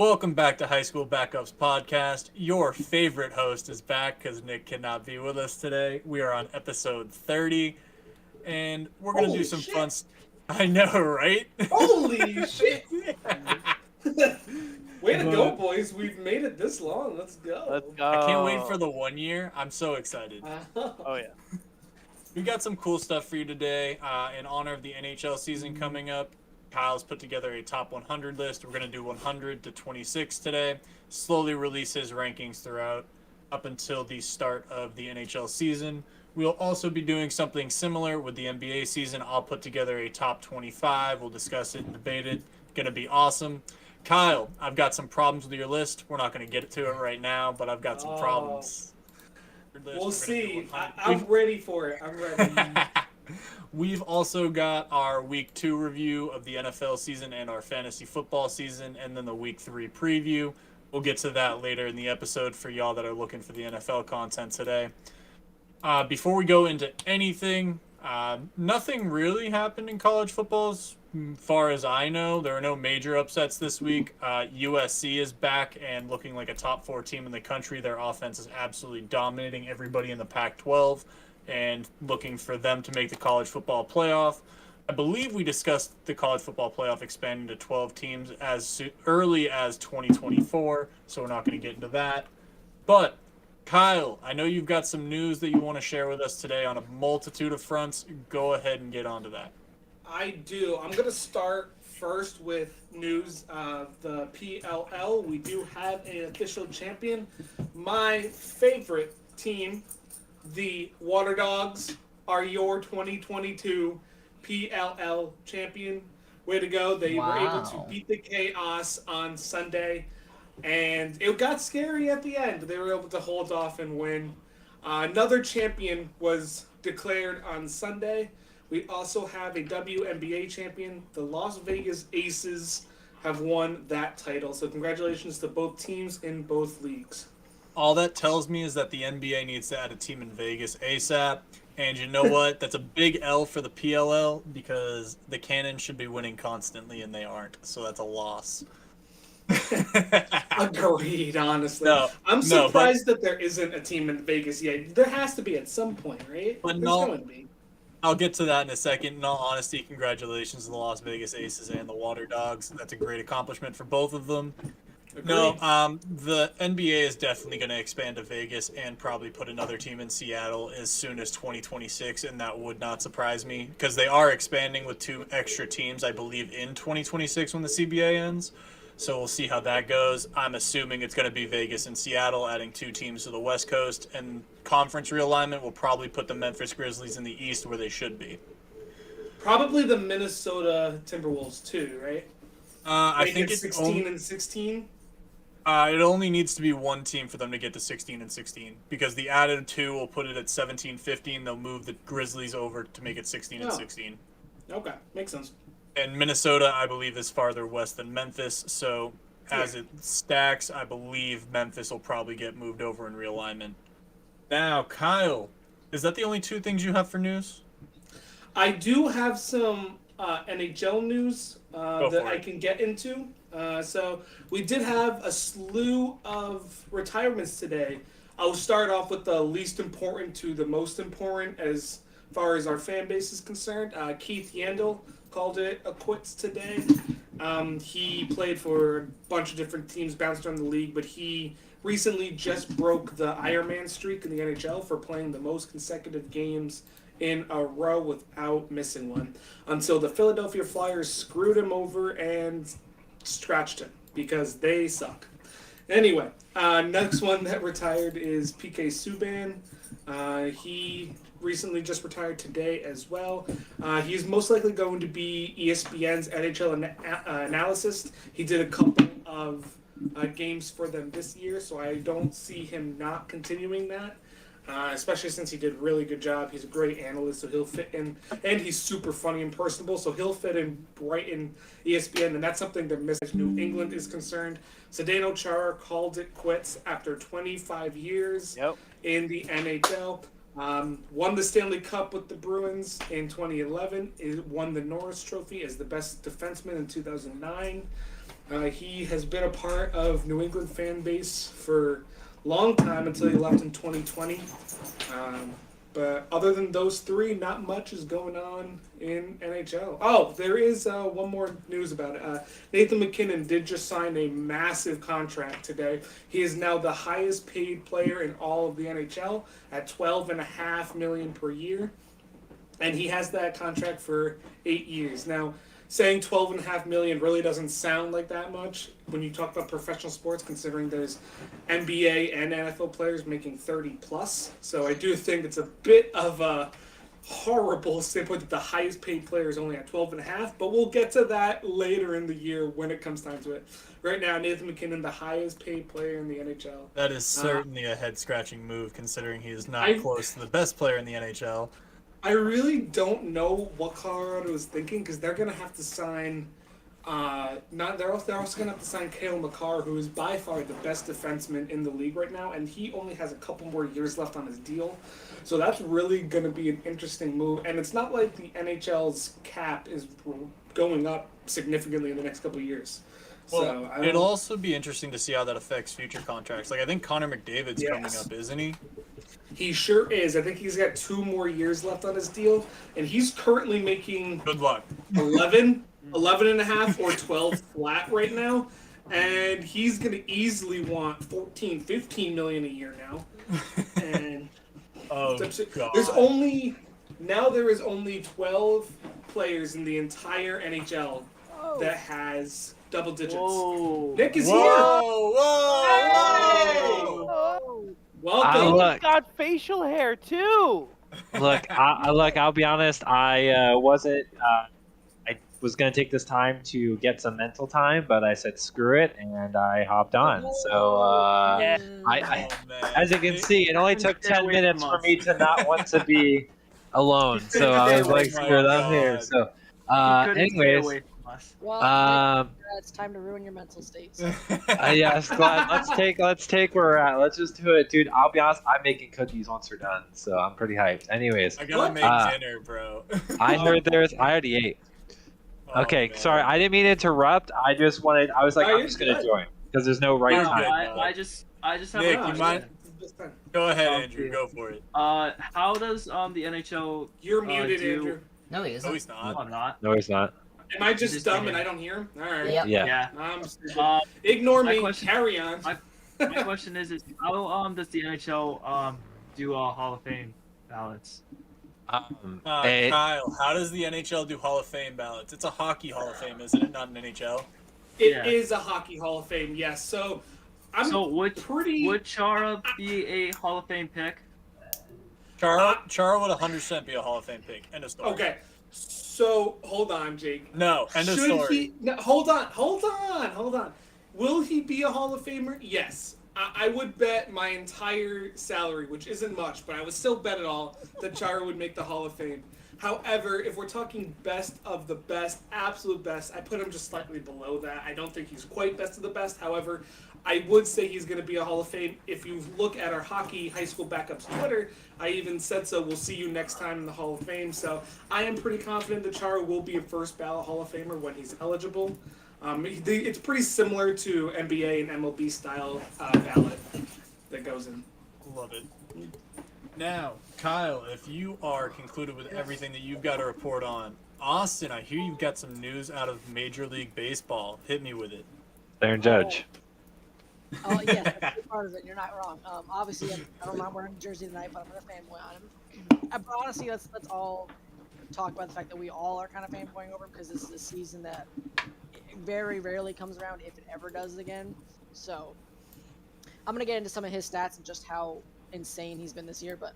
Welcome back to High School Backups Podcast. Your favorite host is back because Nick cannot be with us today. We are on episode 30, and we're going to do Holy some shit! I know, right? Holy shit! Way to go, But boys! We've made it this long. Let's Let's go. I can't wait for go. the 1 year. I'm so excited. Oh yeah. We got some cool stuff for you today. In honor of the NHL season coming up, Kyle's put together a top 100 list. We're going to do 100 to 26 today. Slowly release his rankings throughout up until the start of the NHL season. We'll also be doing something similar with the NBA season. I'll put together a top 25. We'll discuss it and debate it. Going to be awesome. Kyle, I've got some problems with your list. We're not going to get to it right now, but I've got some problems. We'll see. We've- I'm ready for it. I'm ready. We've also got our week 2 review of the NFL season and our fantasy football season, and then the week 3 preview. We'll get to that later in the episode for y'all that are looking for the NFL content today. Before we go into anything, nothing really happened in college football as far as I know. There are no major upsets this week. USC is back and looking like a top 4 team in the country. Their offense is absolutely dominating everybody in the Pac-12 and looking for them to make the college football playoff. I believe we discussed the college football playoff expanding to 12 teams as early as 2024, so we're not going to get into that. But Kyle, I know you've got some news that you want to share with us today on a multitude of fronts. Go ahead and get onto that. I do. I'm gonna start first with news of the PLL. We do have an official champion. My favorite team, the Water Dogs, are your 2022 PLL champion. Way to go. They were able to beat the Chaos on Sunday, and it got scary at the end. They were able to hold off and win. Another champion was declared on Sunday. We also have a WNBA champion. The Las Vegas Aces have won that title. So congratulations to both teams in both leagues. All that tells me is that the NBA needs to add a team in Vegas ASAP. And you know what? That's a big L for the PLL because the Cannons should be winning constantly and they aren't. So that's a loss. Agreed, honestly. No, I'm surprised that there isn't a team in Vegas yet. There has to be at some point, right? But There's no, going to be. I'll get to that in a second. In all honesty, congratulations to the Las Vegas Aces and the Water Dogs. That's a great accomplishment for both of them. Agreed. No, the NBA is definitely going to expand to Vegas and probably put another team in Seattle as soon as 2026, and that would not surprise me because they are expanding with 2 extra teams, I believe, in 2026 when the CBA ends. So we'll see how that goes. I'm assuming it's going to be Vegas and Seattle, adding 2 teams to the West Coast, and conference realignment will probably put the Memphis Grizzlies in the East where they should be. Probably the Minnesota Timberwolves too, right? I think it's 16 and 16. It only needs to be 1 team for them to get to 16 and 16 because the added 2 will put it at 17-15. They'll move the Grizzlies over to make it 16 and 16. Okay, makes sense. And Minnesota, I believe, is farther west than Memphis. So as it stacks, I believe Memphis will probably get moved over in realignment. Now, Kyle, is that the only 2 things you have for news? I do have some NHL news that I it. can get into. So we did have a slew of retirements today. I'll start off with the least important to the most important as far as our fan base is concerned. Keith Yandel called it a quits today. He played for a bunch of different teams, bounced around the league, but he recently just broke the Ironman streak in the NHL for playing the most consecutive games in a row without missing one until the Philadelphia Flyers screwed him over and scratched him because they suck. Anyway, next one that retired is PK Subban. He recently just retired today as well. He's most likely going to be ESPN's NHL analyst. He did a couple of games for them this year, so I don't see him not continuing that. Especially since he did a really good job. He's a great analyst, so he'll fit in. And he's super funny and personable, so he'll fit in right in ESPN, and that's something that Miss New England is concerned. Zdeno Chara called it quits after 25 years in the NHL. Won the Stanley Cup with the Bruins in 2011. Won the Norris Trophy as the best defenseman in 2009. He has been a part of New England fan base for a long time until he left in 2020. But other than those three, not much is going on in NHL. Oh, there is one more news about it. Nathan MacKinnon did just sign a massive contract today. He is now the highest paid player in all of the NHL at $12.5 million per year, and he has that contract for 8 years. Now, saying $12.5 million really doesn't sound like that much when you talk about professional sports, considering there's NBA and NFL players making 30 plus. So I do think it's a bit of a horrible standpoint that the highest paid player is only at 12.5, but we'll get to that later in the year when it comes time to it. Right now, Nathan MacKinnon, the highest paid player in the NHL. That is certainly a head scratching move, considering he is not I- close to the best player in the NHL. I really don't know what Colorado is thinking, because they're going to have to sign. They're also going to have to sign Cale Makar, who is by far the best defenseman in the league right now, and he only has a couple more years left on his deal. So that's really going to be an interesting move. And it's not like the NHL's cap is going up significantly in the next couple of years. Well, So it'll also be interesting to see how that affects future contracts. Like, I think Connor McDavid's coming Yes. up, isn't he? he sure is. I think he's got 2 more years left on his deal, and he's currently making Good luck. 11 and a half or 12 flat right now, and he's going to easily want 14 15 million a year now. And Oh, God. there is only 12 players in the entire NHL that has double digits. Whoa. Nick is Whoa, here. whoa, whoa! Welcome. He's Look. got facial hair too. Look, I'll be honest. I wasn't. I was gonna take this time to get some mental time, but I said screw it, and I hopped on. So Yeah. I Oh, man. as you can see, it only took Stay 10 away minutes from for us. me to not want to be alone. So I was like, Oh my screw it, I'm here. God. So, You couldn't stay anyways, away from us. Well, um, it's time to ruin your mental states. yes, Glenn, let's take where we're at. Let's just do it, dude. I'll be honest, I'm making cookies once we're done, so I'm pretty hyped. Anyways, I gotta What? make dinner, bro. I heard I already ate. Oh, Okay, man. sorry, I didn't mean to interrupt. I was like, No, I'm you're just gonna good. join because there's no right You're time. good. I just have Nick, a you question. mind- This time. Go ahead, Oh, Andrew. dude. Go for it. How does the NHL? You're muted, do- Andrew. No, he No, isn't. he's No, not. I'm not. No, he's not. Am I just Just dumb kidding. and I don't hear him? All right. Yep. Yeah. Yeah. I'm stupid. Um, Ignore my me. question- Carry on. My question is how does the NHL do Hall of Fame ballots? It- Kyle, how does the NHL do Hall of Fame ballots? It's a hockey Hall of Fame, isn't it? Not an NHL. It is Yeah. a hockey Hall of Fame, yes. So I'm So would pretty. Chara be a Hall of Fame pick? Chara would 100% be a Hall of Fame pick. End of story. Okay. So hold on, Jake. No, end of Should story. he? No, hold on. Will he be a Hall of Famer? Yes. I would bet my entire salary, which isn't much, but I would still bet it all, that Chara would make the Hall of Fame. However, if we're talking best of the best, absolute best, I put him just slightly below that. I don't think he's quite best of the best. However, I would say he's going to be a Hall of Fame. If you look at our hockey high school backups Twitter, I even said so. We'll see you next time in the Hall of Fame. So I am pretty confident that Chara will be a first ballot Hall of Famer when he's eligible. It's pretty similar to NBA and MLB style ballot that goes in. Love it. Now, Kyle, if you are concluded with everything that you've got to report on, Austin, I hear you've got some news out of Major League Baseball. Hit me with it. Aaron Judge. Oh, yeah, that's a big part of it. You're not wrong. Obviously, I'm not wearing a jersey tonight, but I'm going to fanboy on him. But honestly, let's all talk about the fact that we all are kind of fanboying over him because this is a season that very rarely comes around, if it ever does again. So I'm going to get into some of his stats and just how insane he's been this year. But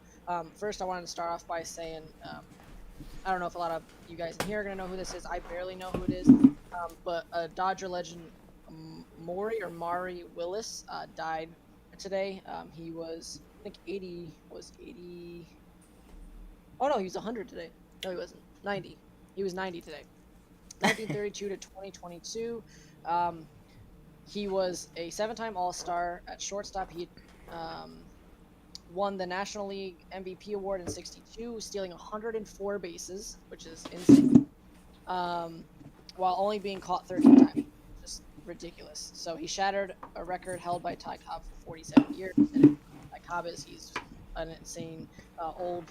first, I wanted to start off by saying I don't know if a lot of you guys in here are going to know who this is. I barely know who it is. But a Dodger legend, Maury Willis, died today. He was, I think, 80. Oh, no, he was 100 today. No, he wasn't. 90. He was 90 today. 1932 to 2022. He was a 7-time All-Star at shortstop. He won the National League MVP award in '62, stealing 104 bases, which is insane, while only being caught 13 times. Just ridiculous. So he shattered a record held by Ty Cobb for 47 years. And Ty Cobb he's an insane old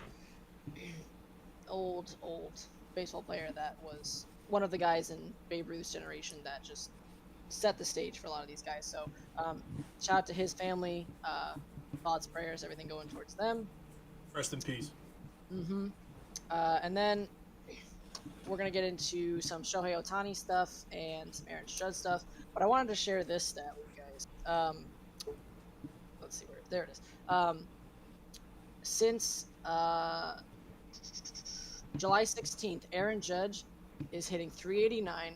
baseball player that was one of the guys in Babe Ruth's generation that just set the stage for a lot of these guys. So shout out to his family, thoughts, prayers, everything going towards them. Rest in peace. And then we're going to get into some Shohei Ohtani stuff and some Aaron Judge stuff. But I wanted to share this stat with you guys. Let's see there it is. Since July 16th, Aaron Judge is hitting 389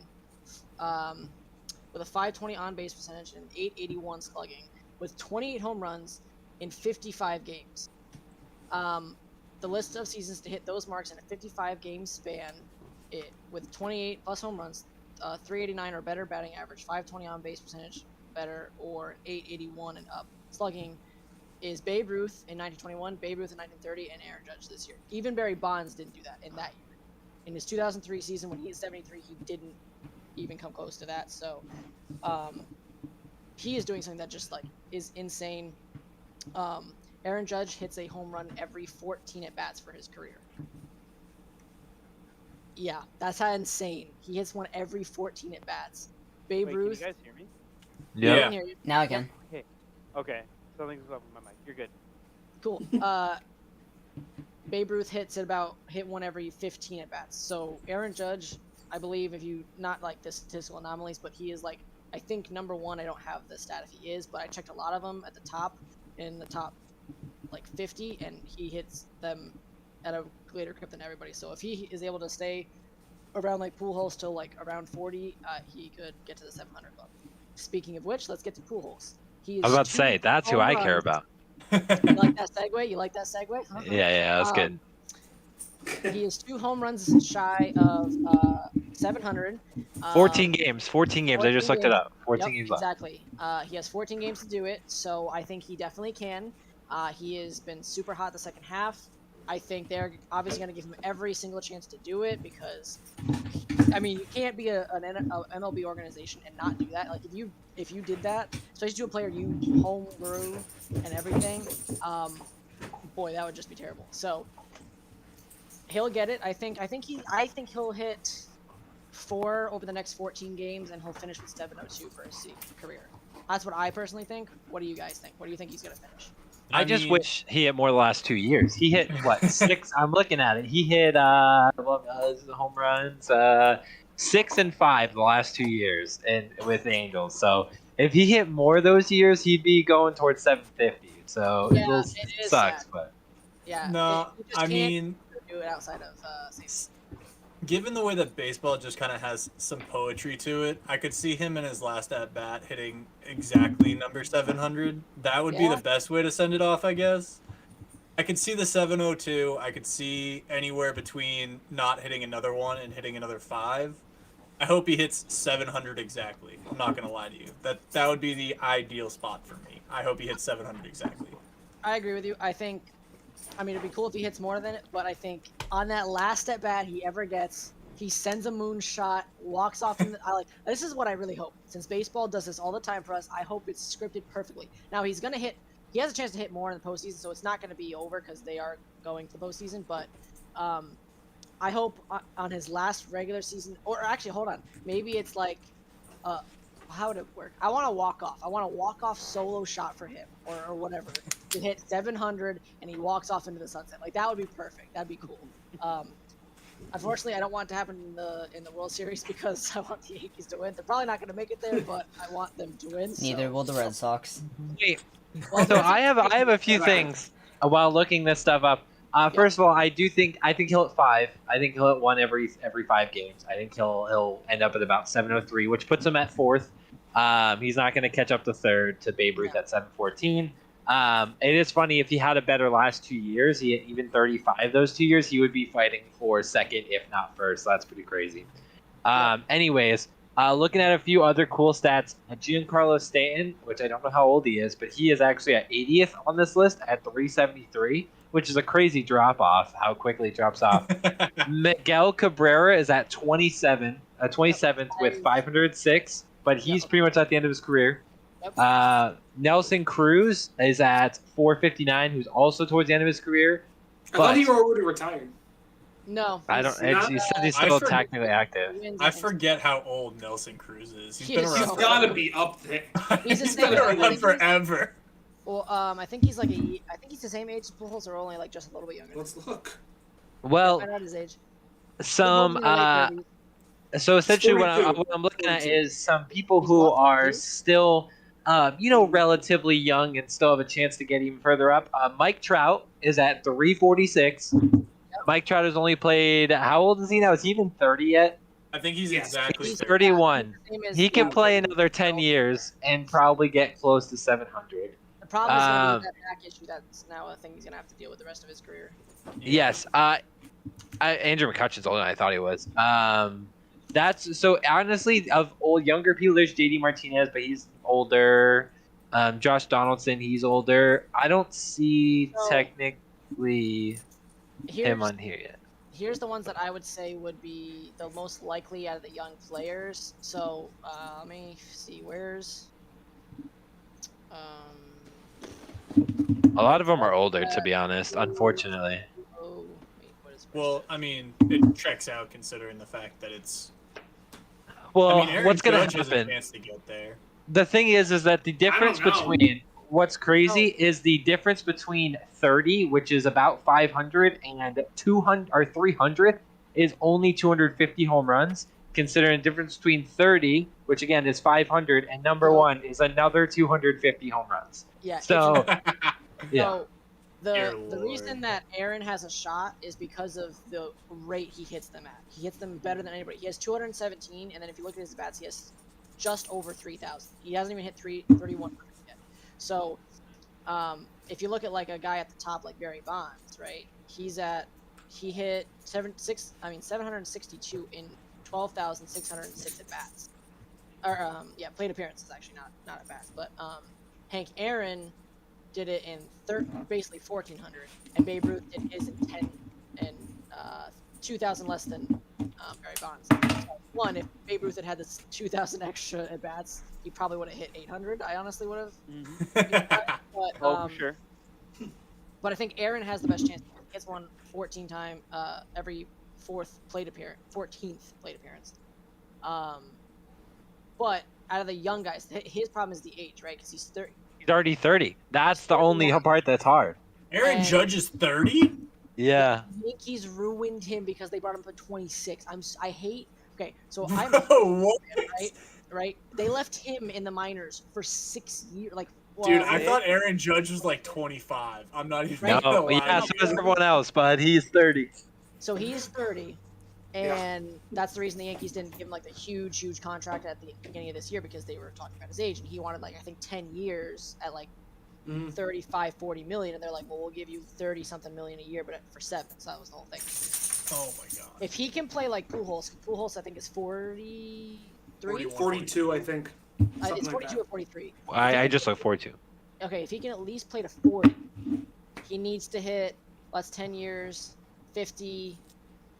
with a 520 on-base percentage and 881 slugging with 28 home runs in 55 games. The list of seasons to hit those marks in a 55-game span, with 28 plus home runs, 389 or better batting average, 520 on-base percentage better, or 881 and up slugging, is Babe Ruth in 1921, Babe Ruth in 1930, and Aaron Judge this year. Even Barry Bonds didn't do that in that year. In his 2003 season, when he hit 73, he didn't even come close to that. So he is doing something that just is insane. Aaron Judge hits a home run every 14 at-bats for his career. Yeah, that's how insane. He hits one every 14 at-bats. Babe Wait, Ruth. can you guys hear me? Yeah. I can hear you. Now I can. Okay. Something's up with my mic. You're good. Cool. Babe Ruth hit one every 15 at-bats. So Aaron Judge, I believe, if you not like the statistical anomalies, but he is I think number one. I don't have the stat if he is, but I checked a lot of them at the top, in the top 50, and he hits them at a greater clip than everybody. So if he is able to stay around Pujols till around 40, he could get to the 700 club. Speaking of which, let's get to Pujols. I was about to say, that's who I care about. You like that segue? Huh? Yeah, that's good. He is 2 home runs shy of 700. 14 games. 14 games. I just looked it up. 14 games left. Exactly. He has 14 games to do it, so I think he definitely can. He has been super hot the second half. I think they're obviously going to give him every single chance to do it because, you can't be an MLB organization and not do that. If you did that, especially to a player you home grew and everything, boy, that would just be terrible. So he'll get it. I think he'll hit 4 over the next 14 games, and he'll finish with 702 for his career. That's what I personally think. What do you guys think? What do you think he's going to finish? I just wish he hit more the last 2 years. He hit, 6? I'm looking at it. He hit home runs 6 and 5 the last 2 years and with the Angels. So if he hit more those years, he'd be going towards 750. So Yeah, it sucks, sad. but Yeah. No, you just I can't mean, do it outside of St. given the way that baseball just kind of has some poetry to it, I could see him in his last at bat hitting exactly number 700. That would be Yeah. the best way to send it off, I guess. I could see the 702. I could see anywhere between not hitting another one and hitting another 5. I hope he hits 700 exactly. I'm not gonna lie to you. That would be the ideal spot for me. I hope he hits 700 exactly. I agree with you. It'd be cool if he hits more than it, but I think on that last at bat he ever gets, he sends a moonshot, walks off. This is what I really hope. Since baseball does this all the time for us, I hope it's scripted perfectly. Now he has a chance to hit more in the postseason, so it's not going to be over because they are going to the postseason. But I hope on his last regular season, or actually, hold on, maybe it's how would it work? I want to walk off. I want a walk-off solo shot for him, or whatever, to hit 700, and he walks off into the sunset. That would be perfect. That'd be cool. Unfortunately, I don't want it to happen in the World Series because I want the Yankees to win. They're probably not going to make it there, but I want them to win. Neither will the Red Sox. wait. So I have a few things while looking this stuff up. First of all, I think he'll hit 5. I think he'll hit 1 every 5 games. I think he'll end up at about 703, which puts him at 4th. He's not going to catch up to 3rd to Babe Ruth at 714. It is funny, if he had a better last 2 years, he hit even 35 those 2 years, he would be fighting for 2nd, if not 1st. So that's pretty crazy. Anyways, looking at a few other cool stats, Giancarlo Stanton, which I don't know how old he is, but he is actually at 80th on this list at 373, which is a crazy drop off, how quickly it drops off. Miguel Cabrera is at 27th with 506, but he's pretty much at the end of his career. Yep. Nelson Cruz is at 459, who's also towards the end of his career. I thought he But already retired. No. I don't. He's He said he's I still forget- technically active. I forget how old Nelson Cruz is. He's He been is around. so He's gotta be up there. He's the He's same been around age. forever. Well, I think he's like I think he's the same age as Pujols, or only like just a little bit younger. Let's look. Well, Find out his age. some Pujols in the late 30s. so essentially what 42. I'm looking at 42. is some people He's who what, are 42? still, relatively young and still have a chance to get even further up. Mike Trout is at 346. Mike Trout has only played. How old is he now? Is he even 30 yet? I think he's Yes. exactly He's 30. 31. Same as- He can yeah, play another 10 years and probably get close to 700. The problem is gonna Um, be that back issue. That's now a thing he's gonna have to deal with the rest of his career. Yes. Andrew McCutcheon's older than I thought he was. That's so honestly of old younger people. There's JD Martinez, but he's older. Josh Donaldson, he's older. I don't see So- technically him on here yet. Here's the ones that I would say would be the most likely out of the young players. So let me see. Where's A lot of them are older, to be honest. Unfortunately. oh wait, what is Well, I mean, it checks out considering the fact that it's. Well, I mean, Aaron what's gonna Judge has a happen? chance to get there. The thing is that the difference know. between what's crazy is the difference between 30, which is about 500, and 200 or 300 is only 250 home runs. Considering the difference between 30, which again is 500, and number one is another 250 home runs. yeah. So yeah, So Dear the reason Lord. that Aaron has a shot is because of the rate he hits them at. He hits them better than anybody. He has 217, and then if you look at his bats, he has just over 3,000. He hasn't even hit 31 yet. So if you look at like a guy at the top like Barry Bonds, right? He hit 762 in 12,606 at bats. Or plate appearances actually, not at bats. But Hank Aaron did it in basically 1,400, and Babe Ruth did his in 2,000 less than Barry Bonds. So, one, if Babe Ruth had had this 2,000 extra at bats, he probably would have hit 800. I honestly would have. But Oh, for sure. but I think Aaron has the best chance. He gets one 14 time every 14th plate appearance. But out of the young guys, his problem is the age, right? Because he's 30. he's already 30. That's the only part that's hard. Aaron And- Judge is 30? Yeah. Yankees ruined him because they brought him up at 26. I hate. Okay, so I'm What? right. They left him in the minors for 6 years. Like, Dude, well, I thought Aaron Judge was like 25. I'm not even Right. gonna No, lie. yeah, so is everyone else, but he's 30. so he's 30, and that's the reason the Yankees didn't give him like the huge contract at the beginning of this year, because they were talking about his age, and he wanted like I think 10 years at like 35, 40 million, and they're like, well, we'll give you 30 something million a year, but for 7. So that was the whole thing. Oh my god. If he can play like Pujols I think is 43. 42, I think. It's Something like 42 that. or 43. I just looked forward to. Okay, if he can at least play to 40, he needs to hit. That's 10 years, 50.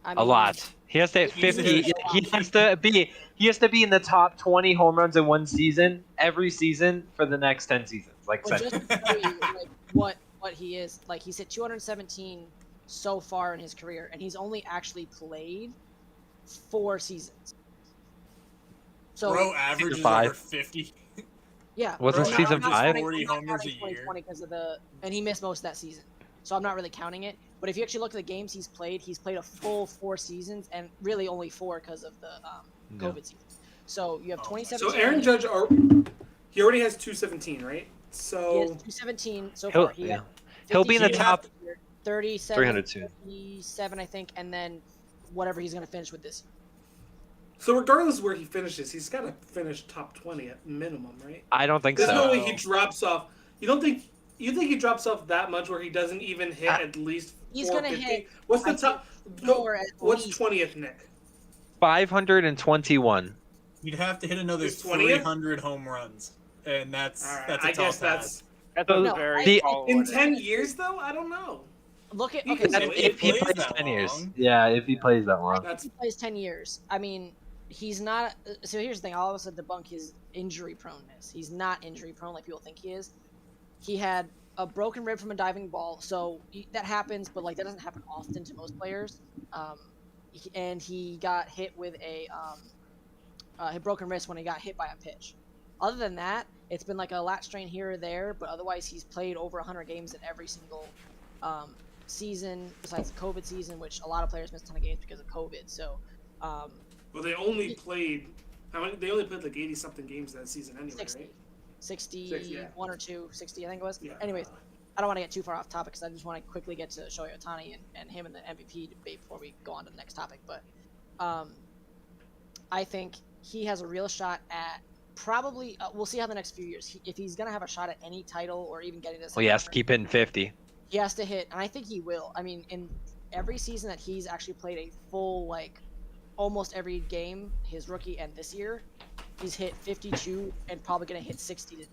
I A mean, lot. He has to hit He's 50. hit He has to be in the top 20 home runs in one season every season for the next 10 seasons. Like Well, said. just to tell you like what he is, like he's hit 217 so far in his career, and he's only actually played 4 seasons. So Bro averages 5. over 50. yeah, Wasn't I'm season not 5? counting- 40 I'm not homers counting a year. 2020 because of and he missed most of that season, so I'm not really counting it. But if you actually look at the games he's played a full 4 seasons, and really only 4 because of the COVID season. So you have Oh my- 2017. So Aaron Judge, he already has 217, right? He So has 217 so He'll- far. He yeah. got He'll be in the 52 top 37, 302. 57, I think, and then whatever he's going to finish with this year. So regardless of where he finishes, he's got to finish top 20 at minimum, right? I don't think There's so. no way he drops off. You think he drops off that much where he doesn't even hit at least He's gonna 450? hit, What's the I top? Four at What's least. 20th, Nick? 521. You'd have to hit another He's 20th? 300 home runs, and that's All right, that's a I tall guess task. that's That's So- a very The- tall in order. 10 years though. I don't know. Look at He okay. can So do That's it. if he plays plays that 10 years. long. Yeah, if he plays that long. That's he plays 10 years. I mean, he's not. So here's the thing. I'll also debunk his injury proneness. He's not injury prone like people think he is. He had a broken rib from a diving ball, so that happens, but like that doesn't happen often to most players. And he got hit with a broken wrist when he got hit by a pitch. Other than that, it's been like a lat strain here or there, but otherwise he's played over 100 games in every single season, besides the COVID season, which a lot of players missed a ton of games because of COVID. So, Well, they only played how many? They only played like 80 something games that season anyway, 60, right? 61 yeah. or 2, 60 I think it was. Yeah. Anyways, I don't want to get too far off topic because I just want to quickly get to Shohei Ohtani and him in the MVP debate before we go on to the next topic. But I think he has a real shot at probably. We'll see how the next few years. If he's gonna have a shot at any title or even getting this. Well, he has to keep hitting 50. He has to hit, and I think he will. I mean, in every season that he's actually played a full, like, almost every game, his rookie and this year, he's hit 52 and probably going to hit 60,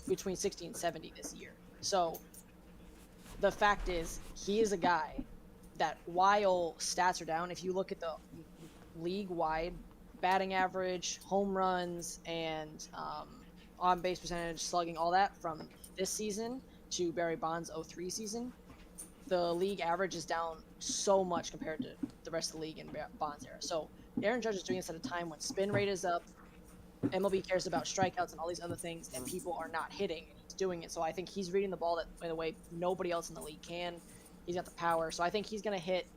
between 60 and 70 this year. So, the fact is, he is a guy that while stats are down, if you look at the league-wide batting average, home runs, and on-base percentage, slugging, all that, from this season to Barry Bonds' 03 season, the league average is down so much compared to the rest of the league in Bonds' era. So Aaron Judge is doing this at a time when spin rate is up, MLB cares about strikeouts and all these other things, and people are not hitting, and he's doing it. So I think he's reading the ball that in a way nobody else in the league can. He's got the power. So I think he's going to hit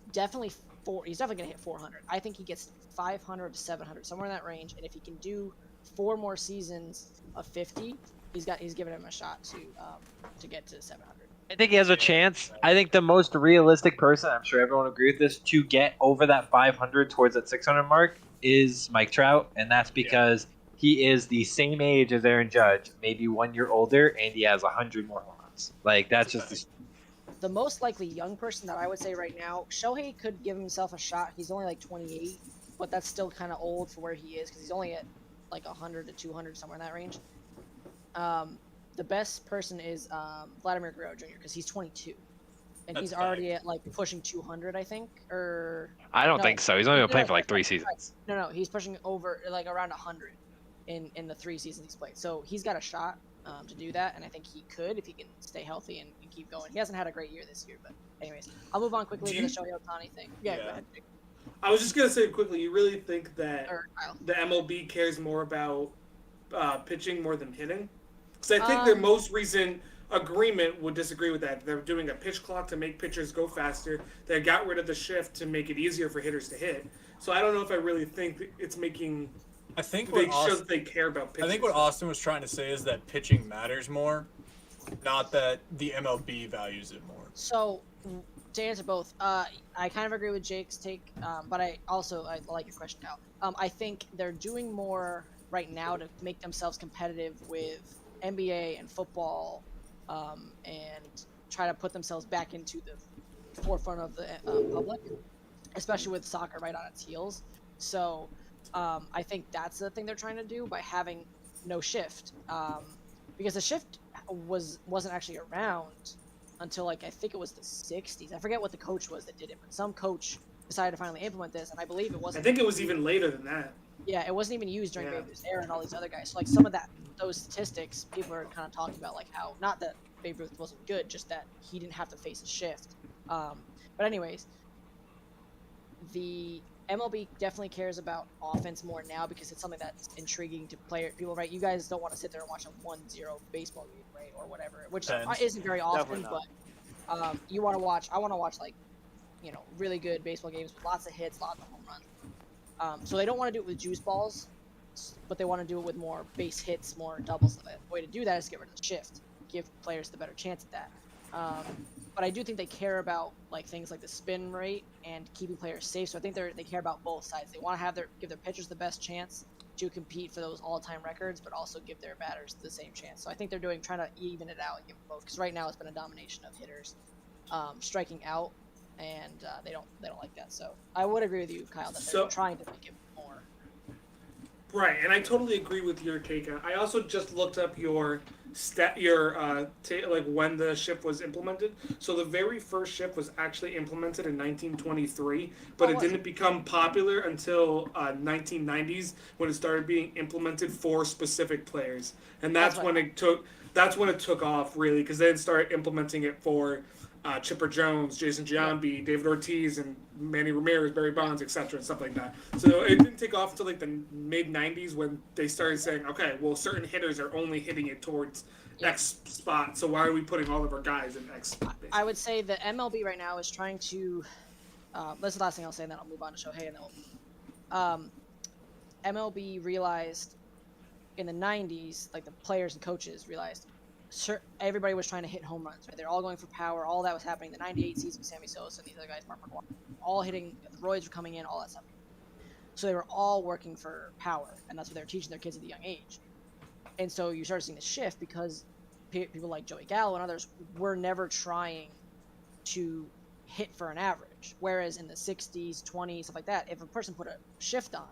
he's definitely going to hit 400. I think he gets 500 to 700, somewhere in that range. And if he can do 4 more seasons of 50, he's given him a shot to get to 700. I think he has a chance. I think the most realistic person, I'm sure everyone will agree with this, to get over that 500 towards that 600 mark is Mike Trout, and that's because he is the same age as Aaron Judge, maybe 1 year older, and he has 100 more home runs. Like, that's just the most likely young person that I would say right now. Shohei could give himself a shot. He's only like 28, but that's still kind of old for where he is because he's only at like 100 to 200, somewhere in that range. The best person is Vladimir Guerrero Jr. because he's 22, and That's he's already at like pushing 200, I think. Or I don't no, think so. He's only been playing for like 3 right. seasons. No, he's pushing over like around 100 in the 3 seasons he's played. So he's got a shot to do that, and I think he could if he can stay healthy and keep going. He hasn't had a great year this year, but anyways, I'll move on quickly to the Shohei Ohtani thing. Yeah, go ahead. Jake. I was just gonna say quickly. You really think that Or Kyle. the MLB cares more about pitching more than hitting? Because I think their most recent agreement would disagree with that. They're doing a pitch clock to make pitchers go faster. They got rid of the shift to make it easier for hitters to hit. So I don't know if I really think it's making. I think They what show Austin, that they care about pitching. I think what Austin was trying to say is that pitching matters more, not that the MLB values it more. So to answer both, I kind of agree with Jake's take, but I like your question now. I think they're doing more right now to make themselves competitive with NBA and football, and try to put themselves back into the forefront of the public, especially with soccer right on its heels. So I think that's the thing they're trying to do by having no shift, because the shift wasn't actually around until like I think it was the 60s. I forget what the coach was that did it, but some coach decided to finally implement this, and I believe it wasn't. I think it was even later than that. Yeah, it wasn't even used during Yeah. Babe Ruth's era and all these other guys. So like some of those statistics, people are kind of talking about like how not that Babe Ruth wasn't good, just that he didn't have to face a shift. But anyways, the MLB definitely cares about offense more now because it's something that's intriguing to people, right? You guys don't want to sit there and watch a 1-0 baseball game, right, or whatever, which Depends. isn't very often. Definitely But you want to watch. I want to watch like, really good baseball games with lots of hits, lots of home runs. So they don't want to do it with juice balls, but they want to do it with more base hits, more doubles. The way to do that is to get rid of the shift, give players the better chance at that. But I do think they care about like things like the spin rate and keeping players safe. So I think they care about both sides. They want to give their pitchers the best chance to compete for those all-time records, but also give their batters the same chance. So I think they're trying to even it out and give them both. Because right now it's been a domination of hitters striking out. And they don't like that. So I would agree with you, Kyle, that they're trying to make it more. Right, and I totally agree with your take. I also just looked up your like when the shift was implemented. So the very first shift was actually implemented in 1923, but Oh, it was didn't become popular until 1990s when it started being implemented for specific players, and that's That's when what- it took. That's when it took off really, because they started implementing it for Chipper Jones, Jason Giambi, David Ortiz, and Manny Ramirez, Barry Bonds, etc., and stuff like that. So it didn't take off until like the mid '90s when they started saying, okay, well, certain hitters are only hitting it towards X spot, so why are we putting all of our guys in X spot? I would say the MLB right now is trying to. That's the last thing I'll say, and then I'll move on to Shohei, and then MLB realized in the 90s, like the players and coaches realized everybody was trying to hit home runs. Right? They're all going for power. All that was happening. The '98 season, Sammy Sosa and these other guys, Mark McGwire, all hitting. The roids were coming in, all that stuff. So they were all working for power, and that's what they were teaching their kids at a young age. And so you started seeing the shift because people like Joey Gallo and others were never trying to hit for an average. Whereas in the 60s, 20s, stuff like that, if a person put a shift on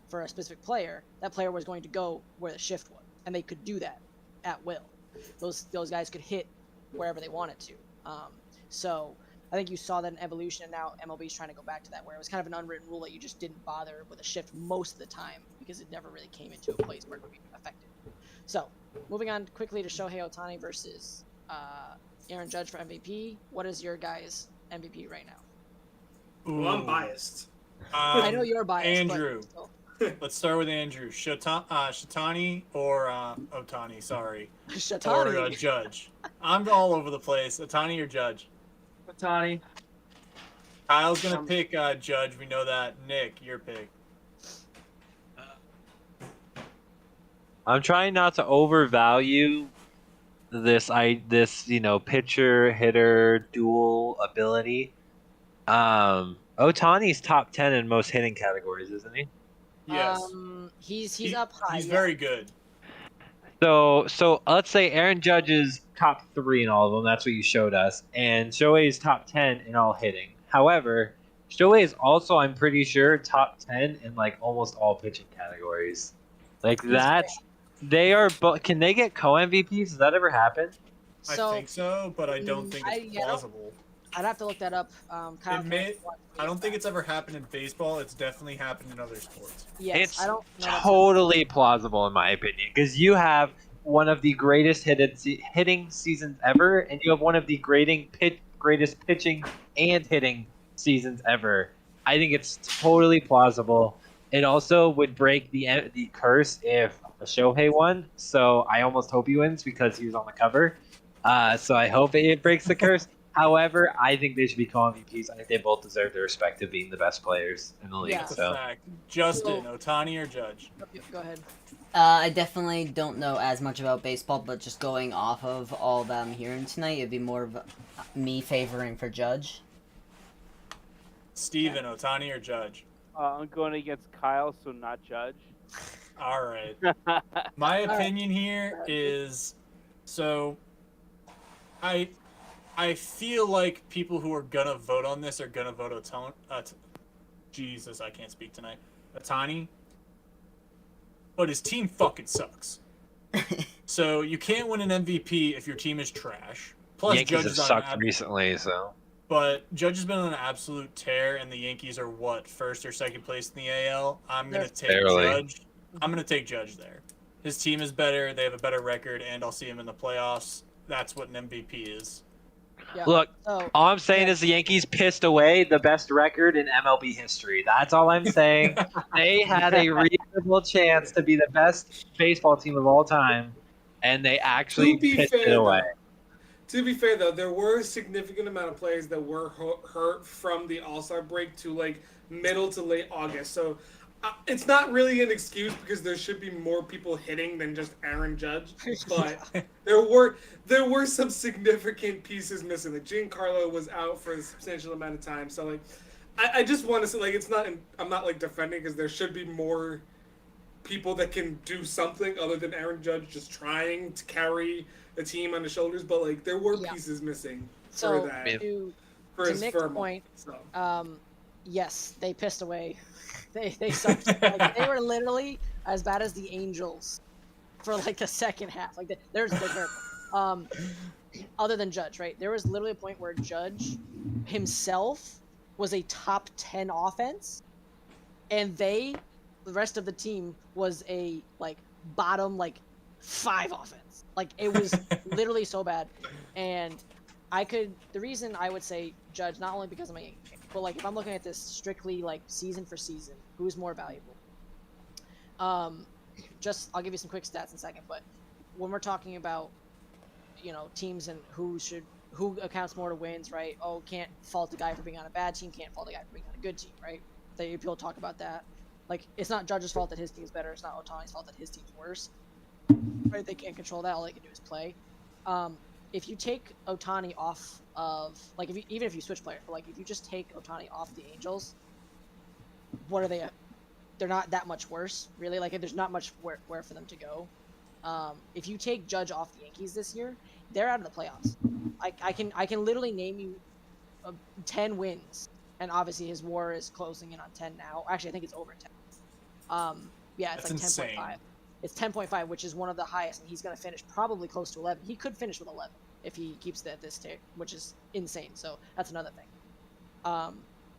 for a specific player, that player was going to go where the shift was, and they could do that at will. Those guys could hit wherever they wanted to. So I think you saw that in evolution, and now MLB's trying to go back to that, where it was kind of an unwritten rule that you just didn't bother with a shift most of the time because it never really came into a place where it would be effective. So moving on quickly to Shohei Ohtani versus Aaron Judge for MVP. What is your guys' MVP right now? Well, I'm biased. I know you're biased, Andrew. but still. Let's start with Andrew. Shatani or Otani, sorry. Or Shatani. Judge. I'm all over the place. Otani or Judge? Tani. Kyle's going to pick Judge. We know that. Nick, your pick. I'm trying not to overvalue this pitcher hitter dual ability. Otani's top 10 in most hitting categories, isn't he? Yes. He's up high. He's yeah. very good. So let's say Aaron Judge is top 3 in all of them. That's what you showed us, and Shohei is top 10 in all hitting. However, Shohei is also, I'm pretty sure, top 10 in like almost all pitching categories. Like that, they are. Can they get co-MVPs? Does that ever happen? So, I think so, but I don't think it's I don't- plausible. I'd have to look that up. Kyle, I don't think it's ever happened in baseball. It's definitely happened in other sports. Yes, It's I don't know. totally plausible in my opinion, because you have one of the greatest hitting seasons ever, and you have one of the greatest pitching and hitting seasons ever. I think it's totally plausible. It also would break the curse if Shohei won. So I almost hope he wins because he was on the cover. So I hope it breaks the curse. However, I think they should be co-MVPs. I think they both deserve the respect of being the best players in the league. Yeah. That's a So fact. Justin, Otani or Judge? Go ahead. I definitely don't know as much about baseball, but just going off of all that I'm hearing tonight, it'd be more of me favoring for Judge. Steven, Otani or Judge? I'm going against Kyle, so not Judge. All right. My opinion here is, so I feel like people who are gonna vote on this are gonna vote Otani. Jesus, I can't speak tonight. Otani. But his team fucking sucks. So you can't win an MVP if your team is trash. Plus, Yankees Judge have is on sucked recently, so But Judge has been on an absolute tear, and the Yankees are what, first or second place in the AL? I'm gonna take Barely. Judge. I'm gonna take Judge there. His team is better. They have a better record, and I'll see him in the playoffs. That's what an MVP is. Yeah. look. So, All I'm saying is the Yankees pissed away the best record in MLB history. That's all I'm saying. They had a reasonable chance to be the best baseball team of all time, and they actually To be pissed it fair, away. To be fair, though, there were a significant amount of players that were hurt from the All-Star break to like middle to late August. So it's not really an excuse because there should be more people hitting than just Aaron Judge. But there were some significant pieces missing. Like Giancarlo was out for a substantial amount of time. So like, I just want to say like I'm not like defending because there should be more people that can do something other than Aaron Judge just trying to carry the team on the shoulders, but like there were Yeah. pieces missing so for that to for to his Nick's firm. point, So yes, they pissed away. They sucked. Like, they were literally as bad as the Angels for like the second half. Like they're terrible. Other than Judge, right? There was literally a point where Judge himself was a top 10 offense, and the rest of the team was a like bottom like 5 offense. Like it was literally so bad. And the reason I would say Judge, not only because I'm a Yankee fan, but like if I'm looking at this strictly like season for season, who's more valuable? Just I'll give you some quick stats in a second, but when we're talking about teams and who accounts more to wins, right? Oh, can't fault the guy for being on a bad team, can't fault the guy for being on a good team, right? People talk about that. Like it's not Judge's fault that his team's better. It's not Ohtani's fault that his team's worse. Right? They can't control that. All they can do is play. If you take Ohtani off of even if you switch players, but like if you just take Ohtani off the Angels, what are they at? They're not that much worse, really. Like there's not much where for them to go. If you take Judge off the Yankees this year, they're out of the playoffs. I can literally name you 10 wins, and obviously his WAR is closing in on 10 now. Actually, I think it's over 10. Yeah, it's That's like 10.5. It's 10.5, which is one of the highest, and he's going to finish probably close to 11. He could finish with 11 if he keeps this tick, which is insane. So that's another thing.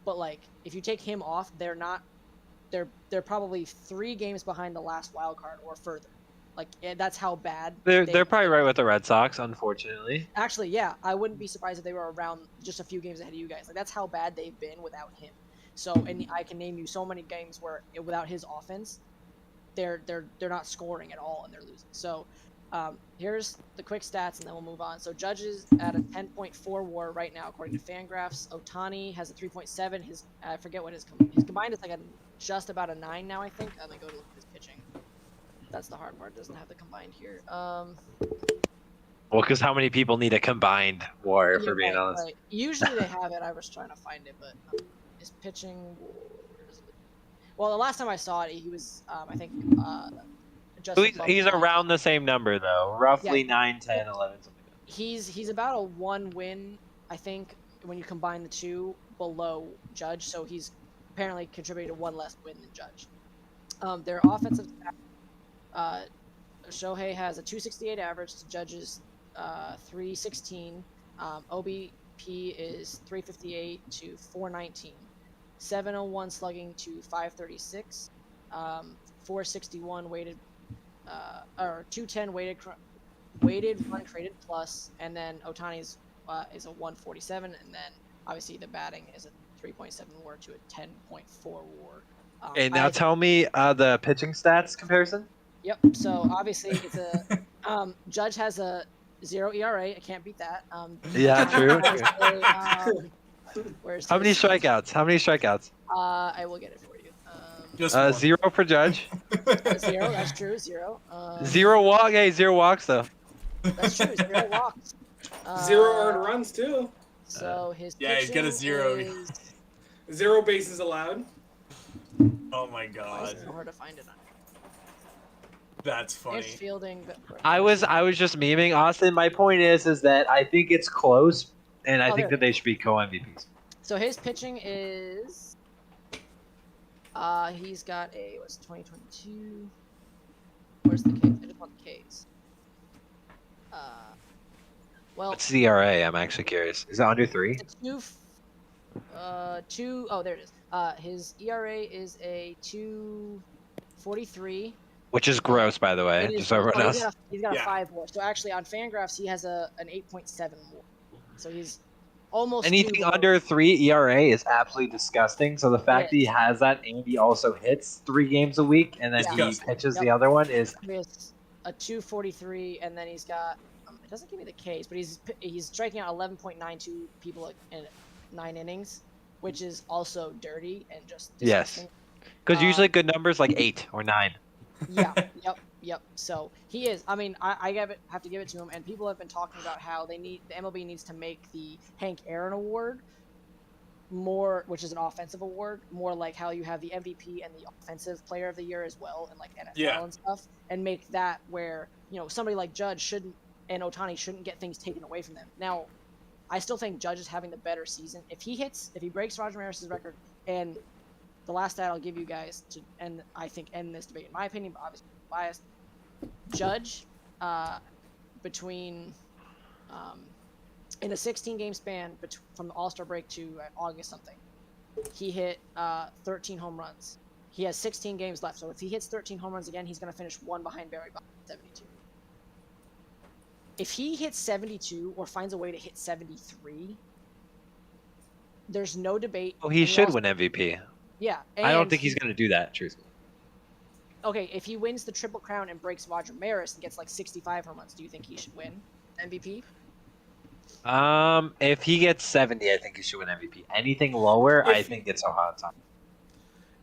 But like if you take him off, they're probably 3 games behind the last wild card or further. Like that's how bad They're probably right with the Red Sox, unfortunately. Actually, yeah, I wouldn't be surprised if they were around just a few games ahead of you guys. Like that's how bad they've been without him. So, and I can name you so many games where without his offense, they're not scoring at all and they're losing. So, here's the quick stats and then we'll move on. So Judge is at a 10.4 WAR right now according to Fangraphs. Ohtani has a 3.7. I forget what his combined is like just about a 9 now. I think. I'm gonna go to look at his pitching. That's the hard part. It doesn't have the combined here. Well, because how many people need a combined WAR, for being honest? Right. Usually they have it. I was trying to find it, but his pitching. Well, the last time I saw it, he was, I think, just. He's around the same number, though. Roughly 9, 10, 11, something like that. He's about a 1 win, I think, when you combine the two, below Judge. So he's apparently contributed to 1 less win than Judge. Their offensive. Shohei has a 268 average to Judge's 316. OBP is 358 to 419. 701 slugging to 536. 461 weighted, or 210 weighted run created plus, and then Ohtani's is a 147, and then obviously the batting is a 3.7 WAR to a 10.4 WAR. Okay, now tell me the pitching stats comparison. Yep. So obviously it's a Judge has a 0 ERA. I can't beat that. Yeah, true. Where's How many strikeouts? I will get it for you. Just one. 0 for Judge. 0. That's true. 0. 0 walk. Hey, 0 walks though. That's true. 0 walks. 0 earned runs too. So his Yeah, he's got a 0. Is... 0 bases allowed. Oh my Why is god, it so hard to find it on? that's funny. Pitch fielding. I was just memeing Austin. My point is that I think it's close, and I Oh, think there. that they should be co-MVPs. So his pitching is. He's got a what's 2022. Where's the K's? I just want the K's. Well, What's the ERA? I'm actually curious. Is it under 3? it's two. Oh, there it is. His ERA is a 2.43. Which is gross, by the way. It is- Just so everyone oh, knows. he's got a Yeah. 5 WAR. So actually, on Fangraphs, he has an 8.7 WAR. So he's almost Anything 2 low. under 3 ERA is absolutely disgusting. So the fact It that he is. has that and he also hits 3 games a week and then he Disgusting. pitches Yep. the other one is He has a 2.43, and then he's got. It doesn't give me the Ks, but he's striking out 11.92 people in 9 innings, which is also dirty and just Yes. disgusting. because usually good numbers like 8 or 9. Yeah. Yep. So he is. I mean, I have to give it to him. And people have been talking about how the MLB needs to make the Hank Aaron Award more, which is an offensive award, more like how you have the MVP and the Offensive Player of the Year as well, and like NFL Yeah. and stuff, and make that where somebody like Judge and Ohtani shouldn't get things taken away from them. Now, I still think Judge is having the better season. If he breaks Roger Maris's record and the last stat I'll give you guys to end this debate, in my opinion, but obviously biased. Judge, between in a 16-game span from the All-Star break to August something, he hit 13 home runs. He has 16 games left, so if he hits 13 home runs again, he's going to finish one behind Barry Bonds, 72. If he hits 72 or finds a way to hit 73, there's no debate. Oh, he should win MVP. Yeah. I don't think he's going to do that, truthfully. Okay, if he wins the Triple Crown and breaks Roger Maris and gets like 65 home runs, do you think he should win MVP? If he gets 70, I think he should win MVP. Anything lower, I think it's a hot time.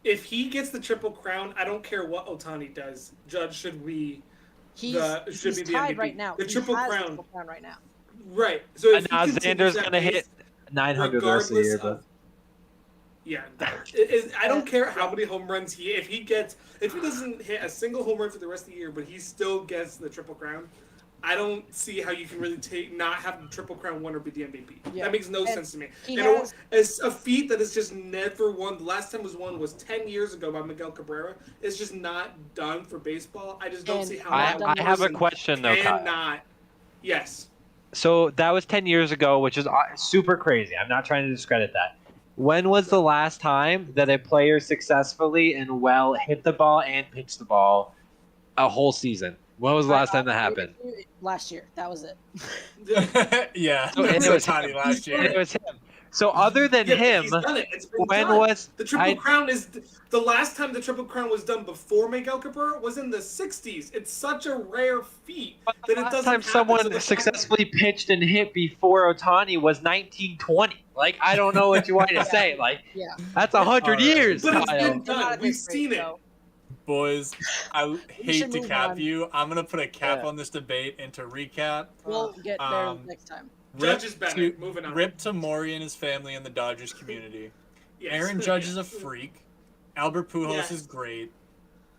If he gets the Triple Crown, I don't care what Otani does. Judge should be He's the tied MVP. right now. The He Triple has the Crown. Triple Crown right now. Right. So if Now he Xander's continues that going to hit pace, 900 the rest of the year, but yeah, I don't care how many home runs if he doesn't hit a single home run for the rest of the year, but he still gets the Triple Crown. I don't see how you can really not have the Triple Crown winner be the MVP. Yeah. That makes no sense to me. He And has- it's a feat that is just never won. The last time won was 10 years ago by Miguel Cabrera. It's just not done for baseball. I just don't And see how I that have a person question, though, Kyle. cannot. Yes. So that was 10 years ago, which is super crazy. I'm not trying to discredit that. When was the last time that a player successfully and well hit the ball and pitched the ball a whole season? When was the last time that happened? Last year. That was it. Yeah, So, and it it was was Otani him. last And year. it was him. So other than Yeah, but him, he's done it. It's been when done. was The Triple Crown is the last time the Triple Crown was done before Miguel Cabrera was in the 60s. It's such a rare feat that the it last doesn't time happen, someone so the fact successfully pitched and hit before Otani was 1920? Like, I don't know what you want to say. Like, Yeah. that's 100 Alright. years. But it's Kyle. been done. We've seen it. So, Boys, I hate should to move cap on. you. I'm gonna put a cap Yeah. on this debate and to recap. we'll get there Um, next time. Rip Judge is better. to, Moving on. rip to Maury and his family and the Dodgers community. Yes. Aaron Judge is a freak. Albert Pujols Yes. is great.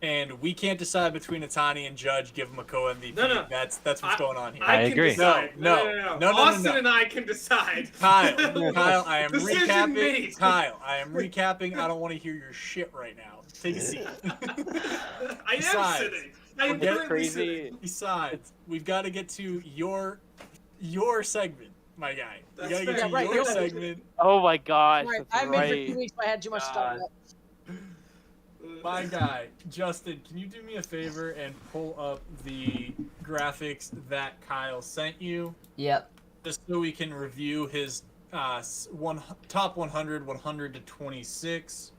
And we can't decide between Otani and Judge. Give him a co-MVP. No. That's what's going on here. I can agree. Decide. No. Austin and I can decide. Kyle, I am Decision recapping. made. Kyle, I am recapping. I don't want to hear your shit right now. Take a seat. I am Besides, sitting. I am forget currently crazy. sitting. Besides, we've got to get to your segment, my guy. We That's got to get fair. to Right, your you're- segment. Oh my gosh, Right, that's I haven't been for right. 2 weeks, but I had too much stuff. My guy, Justin, can you do me a favor and pull up the graphics that Kyle sent you, Yep. just so we can review his top 100, 100 to 26.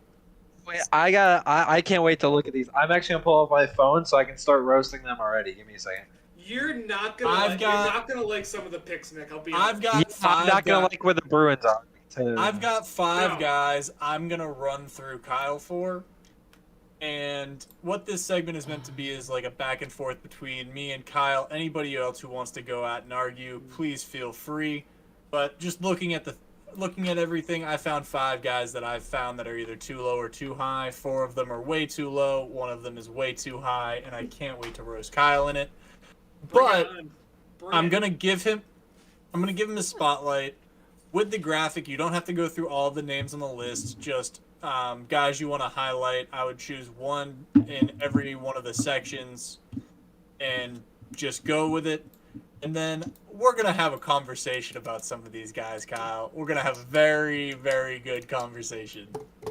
Wait, I can't wait to look at these. I'm actually gonna pull up my phone so I can start roasting them already. Give me a second. You're not gonna. You're not gonna like some of the picks, Nick. I'll be. I've honest. got I'm five. not gonna like where the Bruins are. I've got five No. guys I'm gonna run through Kyle for. And what this segment is meant to be is like a back and forth between me and Kyle. Anybody else who wants to go out and argue, please feel free. But just looking at everything, I found five guys that I've found that are either too low or too high. Four of them are way too low. One of them is way too high, and I can't wait to roast Kyle in it. Bring But it on. Bring I'm it. gonna give him a spotlight with the graphic. You don't have to go through all the names on the list. Just guys you want to highlight. I would choose one in every one of the sections, and just go with it. And then we're gonna have a conversation about some of these guys, Kyle. We're gonna have a very, very good conversation.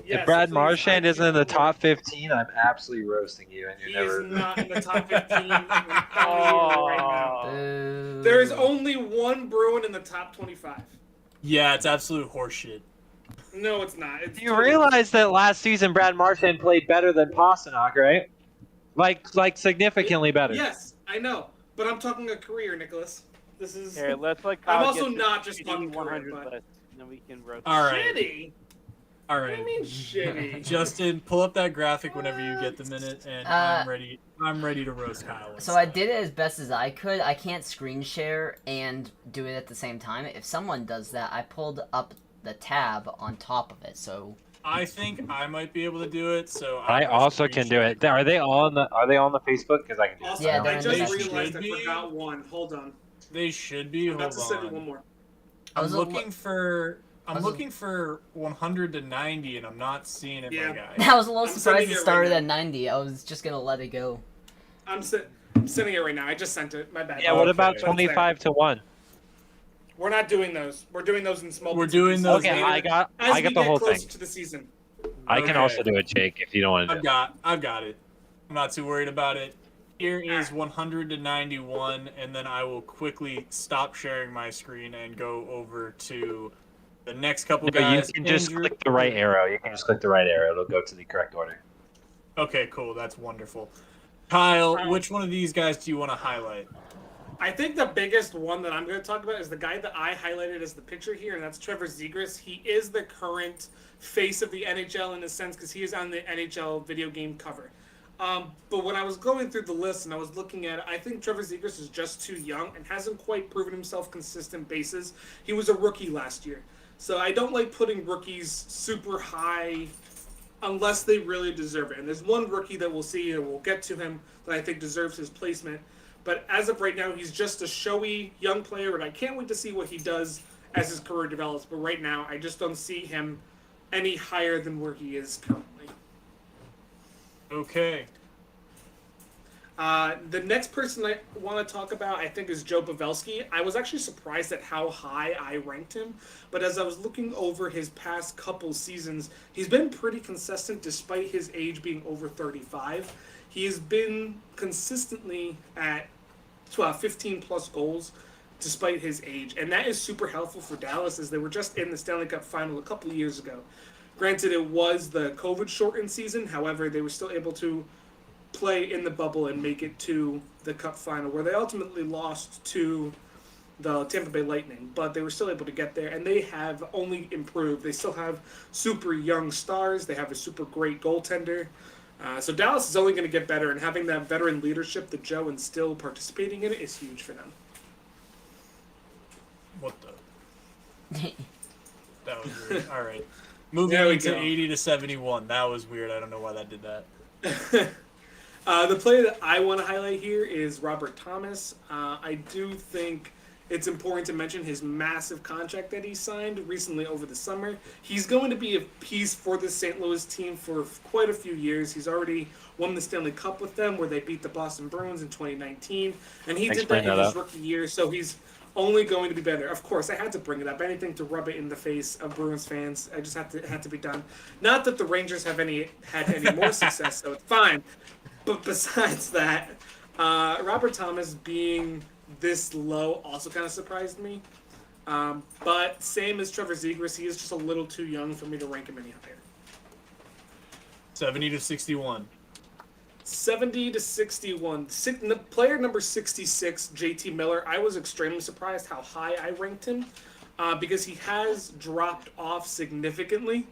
Yes, If Brad please, Marchand I isn't in the can't top 15, I'm absolutely roasting you, and He you're is never. not in the top 15. I'm telling you right now. Boo. There is only one Bruin in the top 25. Yeah, it's absolute horseshit. No, it's not. It's You totally- realize that last season Brad Marchand played better than Pasternak, right? Like significantly better. Yes, I know. But I'm talking a career, Nicholas. This is Here, let's let I'm Kyle also get to not just the talking 100 career, but- list, and then we can roast. All right, shitty. all What do right. you mean shitty? Justin, pull up that graphic whenever you get the minute, and I'm ready. I'm ready to roast Kyle. So I did it as best as I could. I can't screen share and do it at the same time. If someone does that, I pulled up the tab on top of it. So I think I might be able to do it. So I I'll also screen can do share. it. Are they all on the Facebook? Because I can do it. Also, Yeah, I they're in just the message. realized I Should be. forgot one. Hold on. They should be. I'm about Hold to send you on. one more. I I'm was looking for I'm looking for 100 to 90, and I'm not seeing it, Yeah. my guy. I was a little I'm surprised sending it it started right at 90. I was just gonna let it go. I'm sending it right now. I just sent it. My bad. Yeah, what about Okay. 25 to 1? We're not doing those. We're doing those in small. We're bits and doing pieces those Okay, later. I got as we the get whole closer thing. to the season. I can Okay. also do it, Jake, if you don't want to do it. I've got it. I'm not too worried about it. Here is 100 to 91, and then I will quickly stop sharing my screen and go over to the next couple No, you guys. can just Andrew- click the right arrow. You can just click the right arrow. It'll go to the correct order. Okay, cool. That's wonderful. Kyle, which one of these guys do you want to highlight? I think the biggest one that I'm going to talk about is the guy that I highlighted as the picture here, and that's Trevor Zegras. He is the current face of the NHL in a sense because he is on the NHL video game cover. But when I was going through the list and I was looking at it, I think Trevor Zegras is just too young and hasn't quite proven himself consistent basis. He was a rookie last year. So I don't like putting rookies super high unless they really deserve it. And there's one rookie that we'll see and we'll get to him that I think deserves his placement. But as of right now, he's just a showy young player, and I can't wait to see what he does as his career develops. But right now, I just don't see him any higher than where he is currently. Okay. The next person I want to talk about, I think, is Joe Pavelski. I was actually surprised at how high I ranked him, but as I was looking over his past couple seasons, he's been pretty consistent despite his age being over 35. He has been consistently at 15 plus goals despite his age, and that is super helpful for Dallas as they were just in the Stanley Cup final a couple of years ago. Granted, it was the COVID shortened season, however, they were still able to play in the bubble and make it to the Cup final, where they ultimately lost to the Tampa Bay Lightning, but they were still able to get there, and they have only improved. They still have super young stars. They have a super great goaltender. So Dallas is only going to get better, and having that veteran leadership that Joe and still participating in it is huge for them. What the? That was weird. All right. Moving There we into go. 80 to 71. That was weird. I don't know why that did that. The player that I want to highlight here is Robert Thomas. I do think it's important to mention his massive contract that he signed recently over the summer. He's going to be a piece for the St. Louis team for quite a few years. He's already won the Stanley Cup with them, where they beat the Boston Bruins in 2019, and he did that in his rookie year, so he's only going to be better. Of course, I had to bring it up. Anything to rub it in the face of Bruins fans. I just had to be done. Not that the Rangers have had any more success, so it's fine. But besides that, Robert Thomas being this low also kind of surprised me. But same as Trevor Zegras, he is just a little too young for me to rank him any higher. 70 to 61. 70 to 61. Player number 66, JT Miller. I was extremely surprised how high I ranked him because he has dropped off significantly.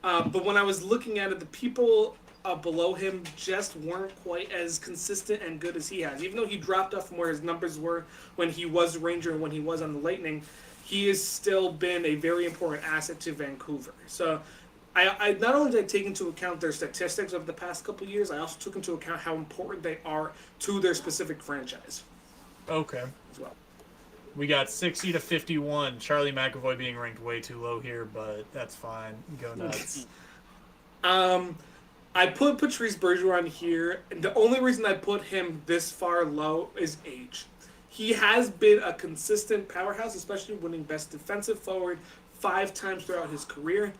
But when I was looking at it, the people below him just weren't quite as consistent and good as he has. Even though he dropped off from where his numbers were when he was a Ranger and when he was on the Lightning, he has still been a very important asset to Vancouver. So I not only did I take into account their statistics of the past couple of years, I also took into account how important they are to their specific franchise Okay. as well. We got 60 to 51. Charlie McAvoy being ranked way too low here, but that's fine. Go nuts. I put Patrice Bergeron here, and the only reason I put him this far low is age. He has been a consistent powerhouse, especially winning Best Defensive Forward 5 times throughout his career,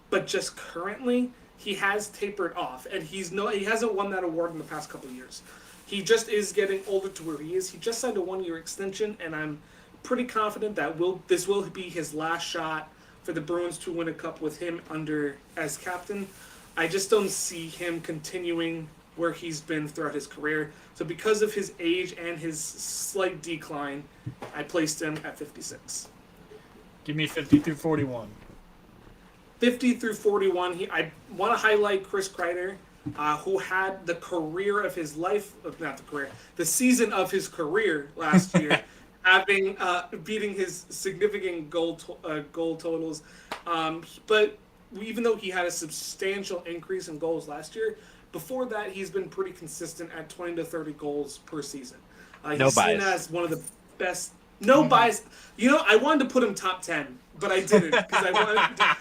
but just currently, he has tapered off, and he hasn't won that award in the past couple of years. He just is getting older to where he is. He just signed a 1-year extension, and I'm pretty confident that this will be his last shot for the Bruins to win a cup with him as captain. I just don't see him continuing where he's been throughout his career. So because of his age and his slight decline, I placed him at 56. Give me 50 through 41. 50 through 41, I want to highlight Chris Kreider, who had the career of his life, the season of his career last year, having beating his significant goal totals. But even though he had a substantial increase in goals last year, before that he's been pretty consistent at 20 to 30 goals per season. He's seen as one of the best No bias. You know, I wanted to put him top 10, but I didn't because I wanted.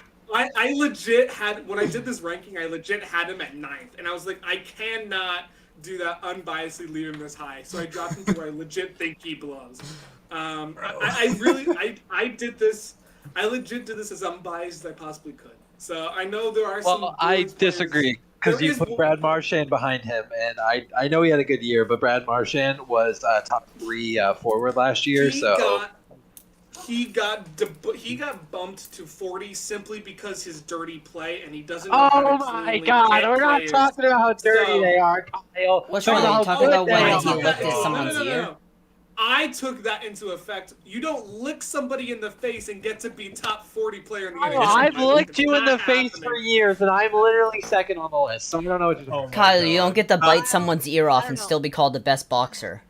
I legit had when I did this ranking, I legit had him at 9th, and I was like, I cannot do that unbiasedly leave him this high, so I dropped him to where I legit think he belongs. I did this. I legit did this as unbiased as I possibly could. So I know there are some. Well, I Bruins players- disagree because There you is put one- Brad Marchand behind him, and I know he had a good year, but Brad Marchand was top 3 forward last year, He got bumped to 40 simply because his dirty play, and he doesn't. Know Oh how to my cleanly God, get we're not players. talking about how dirty So- they are, Kyle. What's Think wrong? how You talking good about they when are. he lifted someone's ear? No. I took that into effect. You don't lick somebody in the face and get to be top 40 player in the Oh, NHL. I've licked It's you in not the face happening. for years, and I'm literally second on the list, so I don't know what you're talking Oh about. my Kyle, you God. don't get to bite someone's ear off I and don't know. still be called the best boxer.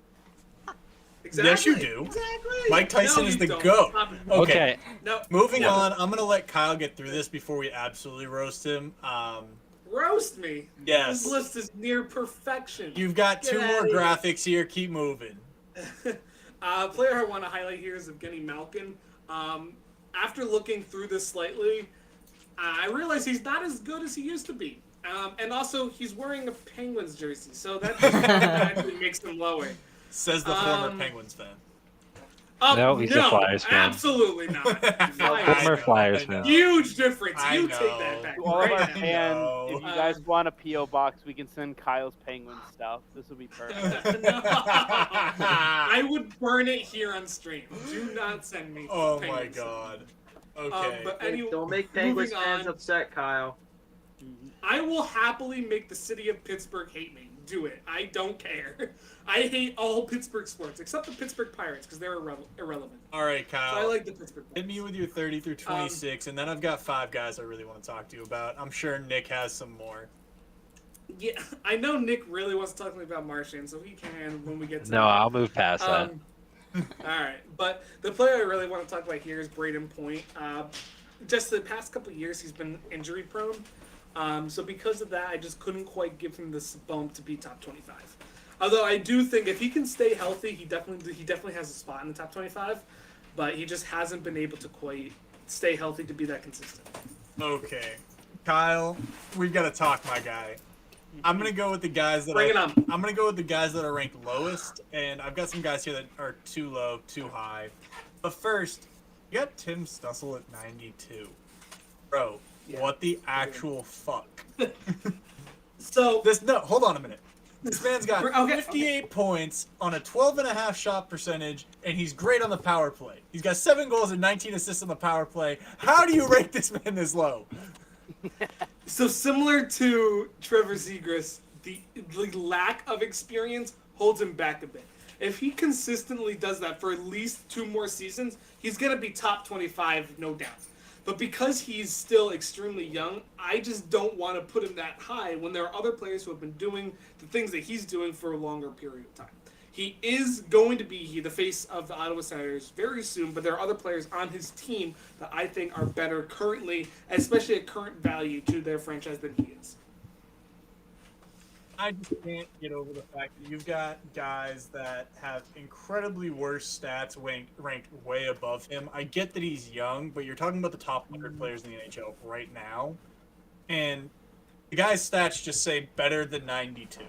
Exactly. Yes, you do. Exactly. Mike Tyson No, is you the don't. GOAT. Stop it. Okay, No. Moving No. on, I'm gonna let Kyle get through this before we absolutely roast him. Roast me. Yes. This list is near perfection. You've got Get 2 more outta here. graphics here. Keep moving. Player I want to highlight here is Evgeny Malkin. After looking through this slightly, I realize he's not as good as he used to be. And also, he's wearing a Penguins jersey, so that just automatically makes him lower. Says the former Um, Penguins fan. No, he's a Flyers fan. Absolutely not. I Former know, Flyers I fan. know. Huge difference. I You know. take that back To all of our right now. fans, know. if you guys want a PO box, we can send Kyle's Penguin stuff. This will be perfect. No. I would burn it here on stream. Do not send me. Oh my Penguins. God. Okay. But Hey, anyway, don't make Penguins moving fans on. upset, Kyle. I will happily make the city of Pittsburgh hate me. Do it. I don't care. I hate all Pittsburgh sports except the Pittsburgh Pirates because they're irrelevant. All right, So Kyle. I like the Pittsburgh Hit Pirates. me with your 30 through 26, and then I've got 5 guys I really want to talk to you about. I'm sure Nick has some more. Yeah, I know Nick really wants to talk to me about Martian, so he can when we get to no, that. I'll move past that. All right, but the player I really want to talk about here is Braden Point. Just the past couple of years, he's been injury prone. So because of that, I just couldn't quite give him this bump to be top 25. Although I do think if he can stay healthy, he definitely has a spot in the top 25. But he just hasn't been able to quite stay healthy to be that consistent. Okay. Kyle, we've got to talk, my guy. I'm gonna go with the guys that Bring it on. I'm gonna go with the guys that are ranked lowest, and I've got some guys here that are too low, too high. But first, you got Tim Stussel at 92. Bro, Yeah. what the actual fuck? So Hold on a minute. This man's got Okay, 58 points on a 12.5 shot percentage, and he's great on the power play. He's got 7 goals and 19 assists on the power play. How do you rank this man this low? So similar to Trevor Zegras, the lack of experience holds him back a bit. If he consistently does that for at least 2 more seasons, he's going to be top 25, no doubt. But because he's still extremely young, I just don't want to put him that high when there are other players who have been doing the things that he's doing for a longer period of time. He is going to be the face of the Ottawa Senators very soon, but there are other players on his team that I think are better currently, especially at current value to their franchise than he is. I just can't get over the fact that you've got guys that have incredibly worse stats ranked way above him. I get that he's young, but you're talking about the top 100 players in the NHL right now, and the guy's stats just say better than 92.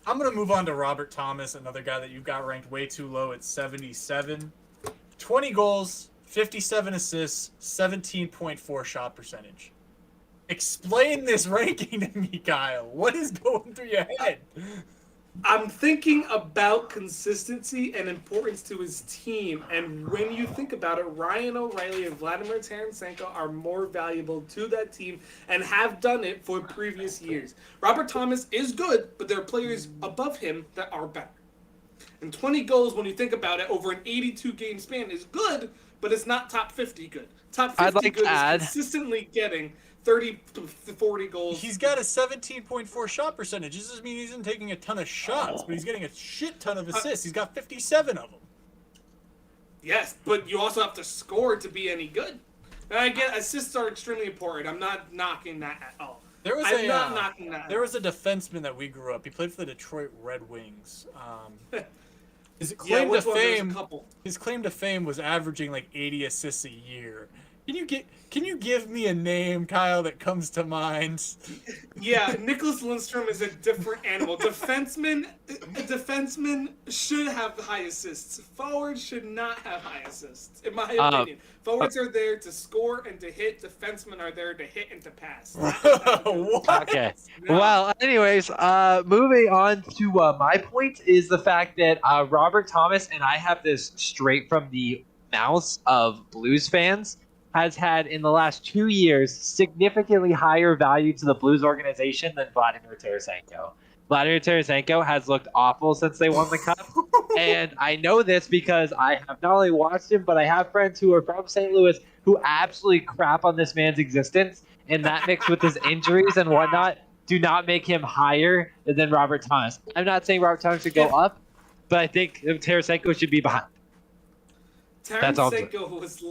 I'm going to move on to Robert Thomas, another guy that you've got ranked way too low at 77. 20 goals, 57 assists, 17.4 shot percentage. Explain this ranking to me, Kyle. What is going through your head? I'm thinking about consistency and importance to his team, and when you think about it, Ryan O'Reilly and Vladimir Tarasenko are more valuable to that team and have done it for previous years. Robert Thomas is good, but there are players above him that are better. And 20 goals, when you think about it, over an 82-game span is good, but it's not top 50 good. Top 50 I'd like to good add- is consistently getting 30 to 40 goals. He's got a 17.4 shot percentage. This doesn't mean he isn't taking a ton of shots, but he's getting a shit ton of assists. He's got 57 of them. Yes, but you also have to score to be any good. And again, assists are extremely important. I'm not knocking that at all. I'm not knocking that. There was a defenseman that we grew up. He played for the Detroit Red Wings. His Yeah, claim to which one? There's a fame. couple. His claim to fame was averaging like 80 assists a year. Can you give me a name, Kyle, that comes to mind? Yeah, Nicholas Lindstrom is a different animal. Defensemen should have high assists. Forwards should not have high assists, in my opinion. Forwards are there to score and to hit. Defensemen are there to hit and to pass. That is how it goes. What? Okay. No. Well, anyways, moving on to my point is the fact that Robert Thomas, and I have this straight from the mouths of Blues fans, has had in the last 2 years significantly higher value to the Blues organization than Vladimir Tarasenko. Vladimir Tarasenko has looked awful since they won the Cup, and I know this because I have not only watched him, but I have friends who are from St. Louis who absolutely crap on this man's existence, and that mixed with his injuries and whatnot do not make him higher than Robert Thomas. I'm not saying Robert Thomas should go up, but I think Tarasenko should be behind. That's all. Tarasenko was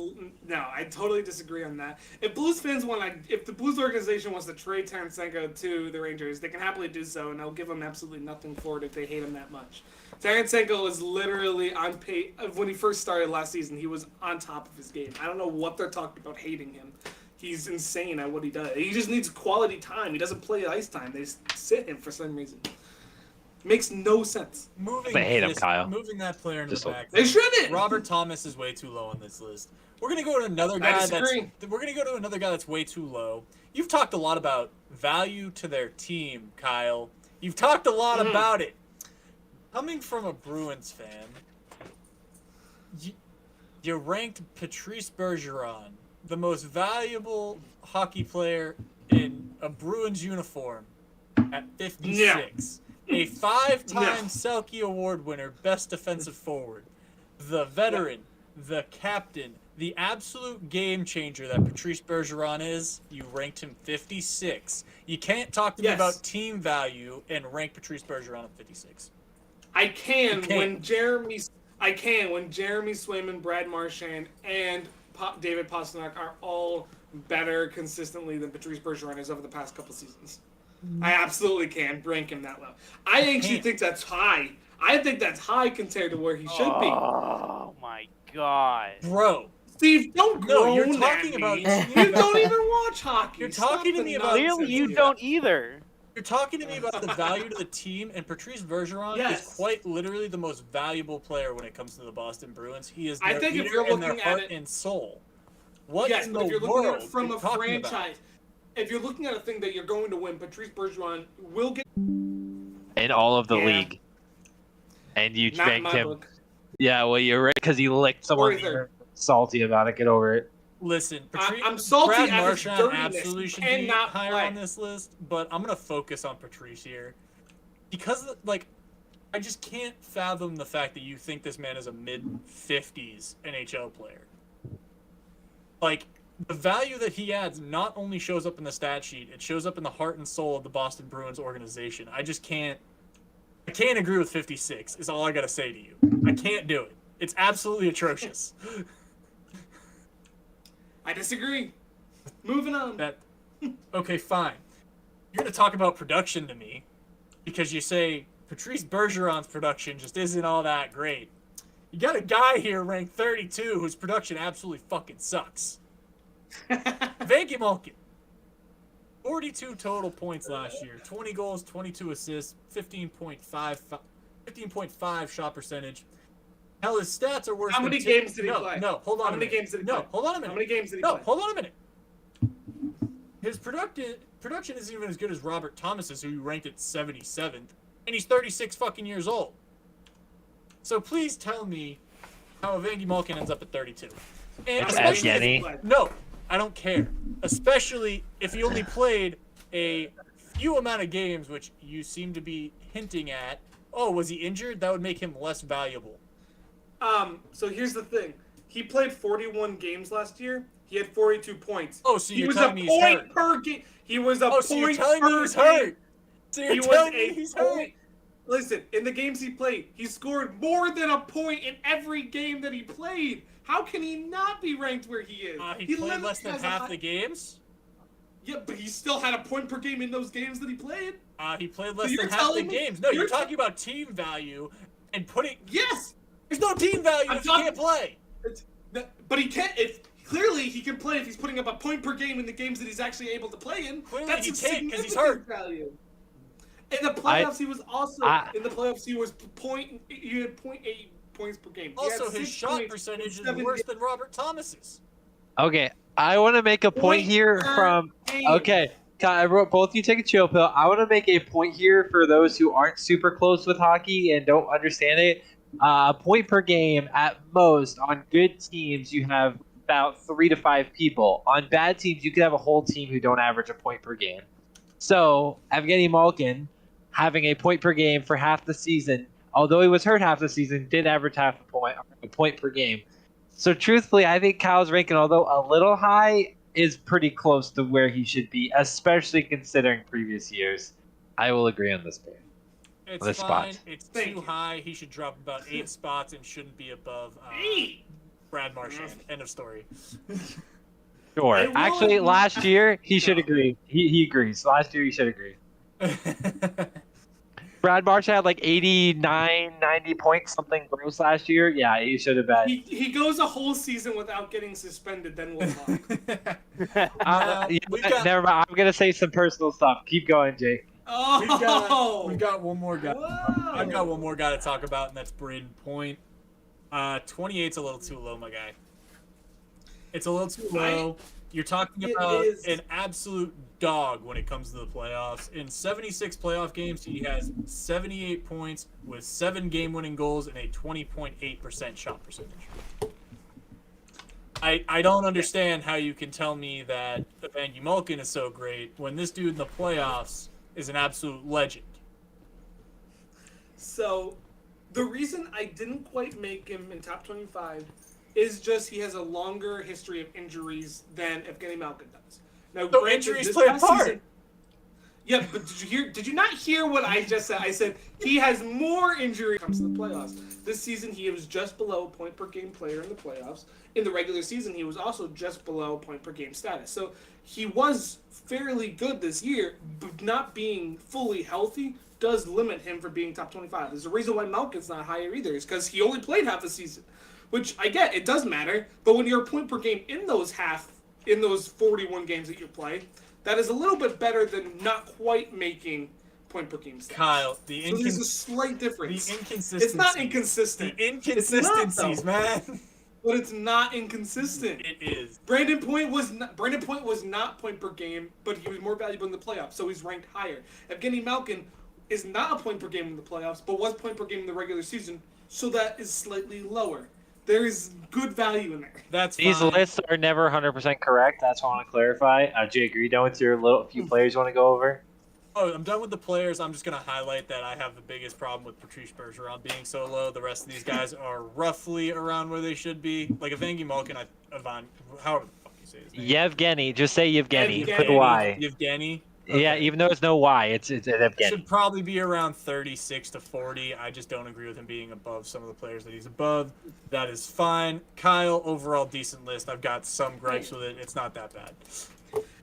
no. I totally disagree on that. If Blues fans if the Blues organization wants to trade Tarasenko to the Rangers, they can happily do so, and I'll give them absolutely nothing for it if they hate him that much. Tarasenko was literally on pace when he first started last season. He was on top of his game. I don't know what they're talking about hating him. He's insane at what he does. He just needs quality time. He doesn't play ice time. They just sit him for some reason. Makes no sense. They hate him, Kyle. Moving that player in Just the back. They shouldn't. Robert Thomas is way too low on this list. We're gonna go to another guy that's way too low. You've talked a lot about value to their team, Kyle. You've talked a lot about it. Coming from a Bruins fan, you ranked Patrice Bergeron the most valuable hockey player in a Bruins uniform at 56. A 5-time Selke Award winner, best defensive forward. The veteran, the captain, the absolute game changer that Patrice Bergeron is, you ranked him 56. You can't talk to me about team value and rank Patrice Bergeron at 56. I can when Jeremy Swayman, Brad Marchand, and David Pastrnak are all better consistently than Patrice Bergeron is over the past couple seasons. I absolutely can rank him that low. I actually think that's high. I think that's high compared to where he should be. Oh my god, bro! Steve, don't groan you're at talking me. about. You don't even watch hockey. You're talking to me about. Clearly, you don't either. You're talking to me about the value to the team, and Patrice Bergeron is quite literally the most valuable player when it comes to the Boston Bruins. He is their leader in their heart and soul. What in the if you're world looking at it from are a you talking franchise, if you're looking at a thing that you're going to win, Patrice Bergeron will get In all of the league. And you not in ranked my him. book. Yeah, well, you're right, because he licked someone. Or either. Salty about it. Get over it. Listen, I'm salty Brad at his Marchand dirtiness absolutely should and be not higher play. on this list, but I'm gonna focus on Patrice here because, like, I just can't fathom the fact that you think this man is a mid-50s NHL player. Like, the value that he adds not only shows up in the stat sheet, it shows up in the heart and soul of the Boston Bruins organization. I can't agree with 56 is all I gotta say to you. I can't do it. It's absolutely atrocious. I disagree. Moving on. Okay, fine. You're gonna talk about production to me because you say Patrice Bergeron's production just isn't all that great. You got a guy here ranked 32 whose production absolutely fucking sucks. Vanky Malkin. 42 total points last year. 20 goals, 22 assists, 15.5 shot percentage. Hell, his stats are worse How than many games did he play? No, hold on. How many games did he play? No, hold on a minute. How many games did he No, play? hold on a minute. His production isn't even as good as Robert Thomas's, who you ranked at 77th, and he's 36 fucking years old. So please tell me how Evander Malkin ends up at 32. And Evgeny. No, I don't care. Especially if he only played a few amount of games, which you seem to be hinting at. Oh, was he injured? That would make him less valuable. So here's the thing. He played 41 games last year. He had 42 points. Oh, so you're he was telling a me he's point hurt? per game. He was a Oh, so you're point telling me per he's game. hurt? So you're He was telling me a he's hurt? point. Listen, in the games he played, he scored more than a point in every game that he played. How can he not be ranked where he is? He played literally less than has a half high- the games? Yeah, but he still had a point per game in those games that he played. He played less you're than half the telling me- games. No, you're you're talking about team value, and putting. Yes, There's no team value I'm if you talking- can't play. but he can't. If clearly he can play if he's putting up a point per game in the games that he's actually able to play in. Clearly That's he a can't 'cause he's significant hurt. value. In the playoffs, he was also in the playoffs. He was He had 0.8 points per game. He Also, had his 6 shot points percentage is in 7 worse than Robert Thomas's. Okay, I want to make a point Point here per from. game. Okay, I wrote both of you take a chill pill. I want to make a point here for those who aren't super close with hockey and don't understand it. Point per game at most. On good teams, you have about 3 to 5 people. On bad teams, you could have a whole team who don't average a point per game. So Evgeny Malkin having a point per game for half the season, although he was hurt half the season, did average a point per game. So truthfully, I think Kyle's ranking, although a little high, is pretty close to where he should be, especially considering previous years. I will agree on this point. It's This fine. spot. It's Thank too you. high. He should drop about 8 spots and shouldn't be above 8. Brad Marchand. End of story. Sure. I will Actually, admit- last year, he should agree. He agrees. Last year, he should agree. Brad Marchand had like 89, 90 points, something gross last year. Yeah, he should have been. He goes a whole season without getting suspended. Then we'll talk. We've got- Never mind. I'm going to say some personal stuff. Keep going, Jake. Oh, we've got one more guy. Whoa. I've got one more guy to talk about, and that's Braden Point. 28's a little too low, my guy. It's a little too low. You're talking It about is. an absolute dog when it comes to the playoffs. In 76 playoff games, he has 78 points with 7 game-winning goals and a 20.8% shot percentage. I don't understand how you can tell me that Evgeny Malkin is so great when this dude in the playoffs is an absolute legend. So, the reason I didn't quite make him in top 25 is just he has a longer history of injuries than Evgeny Malkin does. Now, So granted, injuries this play a past part. season- yeah, but did you not hear what I just said? I said he has more injury comes to the playoffs. This season, he was just below a point per game player in the playoffs. In the regular season, he was also just below point per game status. So he was fairly good this year, but not being fully healthy does limit him from being top 25. There's a reason why Malkin's not higher either, is because he only played half the season. Which I get, it does matter, but when you're a point per game in those 41 games that you play, that is a little bit better than not quite making point per game stats. Kyle, So there's a slight difference. the inconsistency. It's not inconsistent. The inconsistencies, man. But it's not inconsistent. It is. Brandon Point was not point per game, but he was more valuable in the playoffs, so he's ranked higher. Evgeny Malkin is not a point per game in the playoffs, but was point per game in the regular season, so that is slightly lower. There is good value in there. That's These fine. lists are never 100% correct. That's what I want to clarify. Jake, are you done with your few players you want to go over? Oh, I'm done with the players. I'm just going to highlight that I have the biggest problem with Patrice Bergeron being so low. The rest of these guys are roughly around where they should be. Like Evgeny Malkin, however the fuck you say his name. Yevgeny. Just say Yevgeny. Put a Yevgeny. Y. Yevgeny. Yeah, even though it's no Y, it's Yevgeny. Should probably be around 36 to 40. I just don't agree with him being above some of the players that he's above. That is fine. Kyle, overall decent list. I've got some gripes with it. It's not that bad.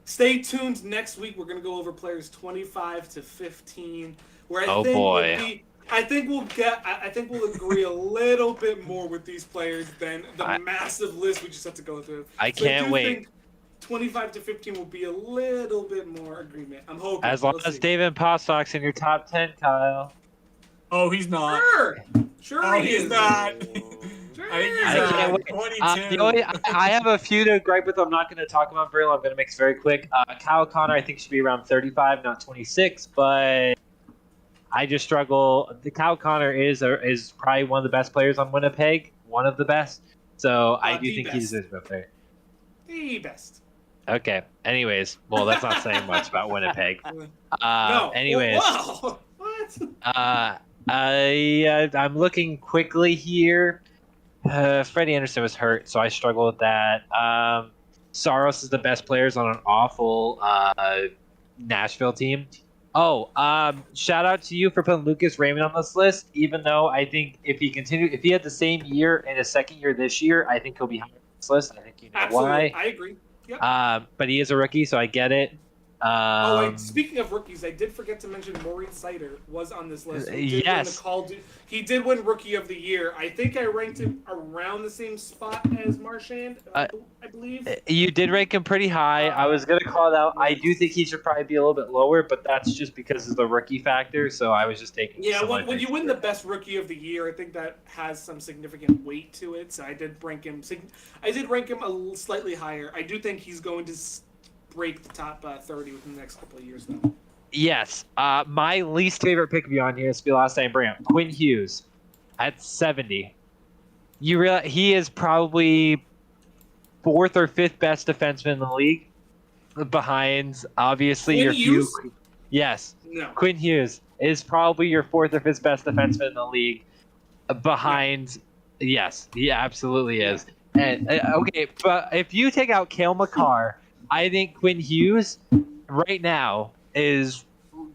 Stay tuned. Next week, we're going to go over players 25 to 15. Where I Oh, think boy. I think we'll agree a little bit more with these players than the massive list we just have to go through. I So can't do wait. think 25 to 15 will be a little bit more agreement. I'm hoping. As long We'll as see. David Postok's in your top 10, Kyle. Oh, he's not. Sure Oh, he he's is. not. Sure I think he he's is. I can't on wait. 22. I have a few to gripe with. I'm not going to talk about for real. I'm going to make this very quick. Kyle Connor, I think, should be around 35, not 26, but I just struggle. The Kyle Connor is probably one of the best players on Winnipeg, one of the best. So I do the think best. he deserves a player. The best. Okay. Anyways, well, that's not saying much about Winnipeg. No. Anyways, Wow. What? I'm looking quickly here. Freddie Anderson was hurt, so I struggle with that. Saros is the best players on an awful Nashville team. Oh, shout out to you for putting Lucas Raymond on this list. Even though I think if he had the same year and his second year this year, I think he'll be higher on this list. I think you know Absolutely. why. I agree. Yep. But he is a rookie, so I get it. Oh wait, speaking of rookies, I did forget to mention Maurice Sider was on this list. Yes. He did win Rookie of the Year. I think I ranked him around the same spot as Marchand, I believe. You did rank him pretty high. I was gonna call it out. I do think he should probably be a little bit lower, but that's just because of the rookie factor. So I was just taking. Yeah, when you win the best Rookie of the Year, I think that has some significant weight to it. So I did rank him. Slightly higher. I do think he's going to break the top 30 within the next couple of years, though. Yes. My least favorite pick of you on here is the last time bring up Quinn Hughes at 70. You realize he is probably 4th or 5th best defenseman in the league, behind obviously Quinn your Hughes? few. Yes. No. Quinn Hughes is probably your 4th or 5th best defenseman in the league, behind. Yes, he absolutely is. And okay, but if you take out Cale Makar, I think Quinn Hughes right now is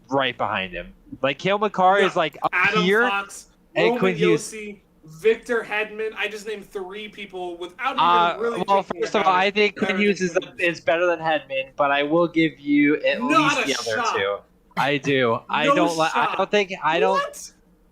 right behind him. Like Cale Makar is like up Adam here, Fox, and Roman Quinn Hughes. Yossi, Victor Hedman. I just named 3 people without even really. Well, thinking first of about all, it. I think Quinn Hughes is better than Hedman, but I will give you at Not least a the other shot. 2. I do. I No don't. I shot. don't think. I don't. What?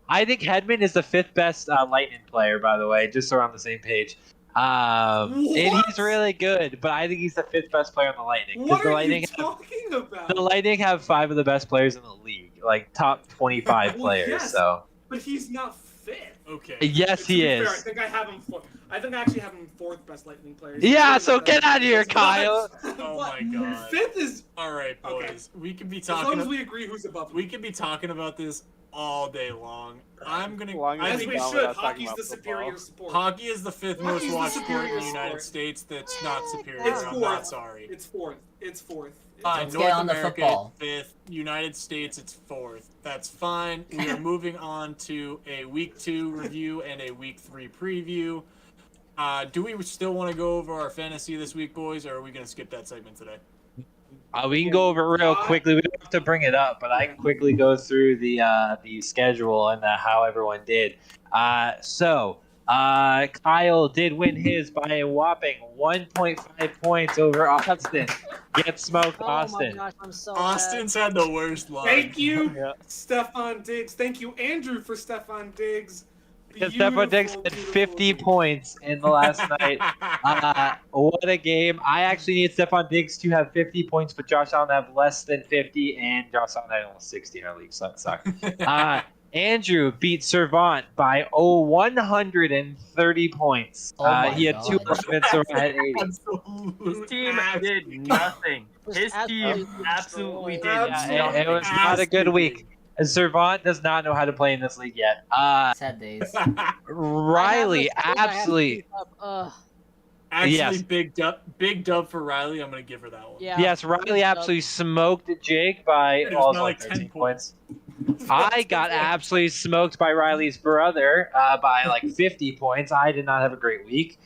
I think Hedman is the 5th best Lightning player, by the way, just so we're on the same page. And he's What? really good, but I think he's the 5th best player in the Lightning. What the are Lightning you talking about? the Lightning have 5 of the best players in the league, like top 25 Well, players. yes. So But he's not fit. Okay. yes, To he be fair, I is. think I have him. I think I actually have him 4th best Lightning player. Yeah, so get out of here, But- Kyle. Oh my God. 5th is All right, Okay. boys. We could be as long talking. as we agree who's above. We could be talking about this all day long. I'm gonna. Long I As think we down should. without talking Hockey's about the football. superior sport. hockey is the 5th most Hockey's the watched sport in superior the United sport. States. That's not superior. It's I'm 4th. not sorry. It's 4th. It's 4th. Fine. Let's North get on the America, football. 5th. United States, it's 4th. That's fine. We are moving on to a week 2 review and a week 3 preview. Do we still want to go over our fantasy this week, boys, or are we going to skip that segment today? We can go over it real quickly. We don't have to bring it up, but I can quickly go through the schedule and how everyone did. So Kyle did win his by a whopping 1.5 points over Austin. Get smoked, Oh Austin. my gosh, I'm so Austin's had the worst luck. Thank you, Yeah. Stefan Diggs. Thank you, Andrew, for Stefan Diggs. Because Stephon Diggs had Beautiful, 50 beautiful. points in the last night. What a game. I actually need Stephon Diggs to have 50 points, but Josh Allen have less than 50, and Josh Allen had almost 60 in our league, so that sucked. Andrew beat Servant by 130 points. Oh my he had 2 God. and Servant had 80. His Absolute team ass. did nothing. Just His team absolutely absolutely did destroyed. Yeah, it was Absolute not a good ass week. Servant does not know how to play in this league yet. Sad days. Riley, I have this- I have to absolutely. keep up. Ugh. Actually, Yes. big dub for Riley. I'm gonna give her that one. Yeah. Yes, Riley absolutely smoked Jake by It was all not like 10 13 points. points. I got absolutely smoked by Riley's brother by like 50 points. I did not have a great week.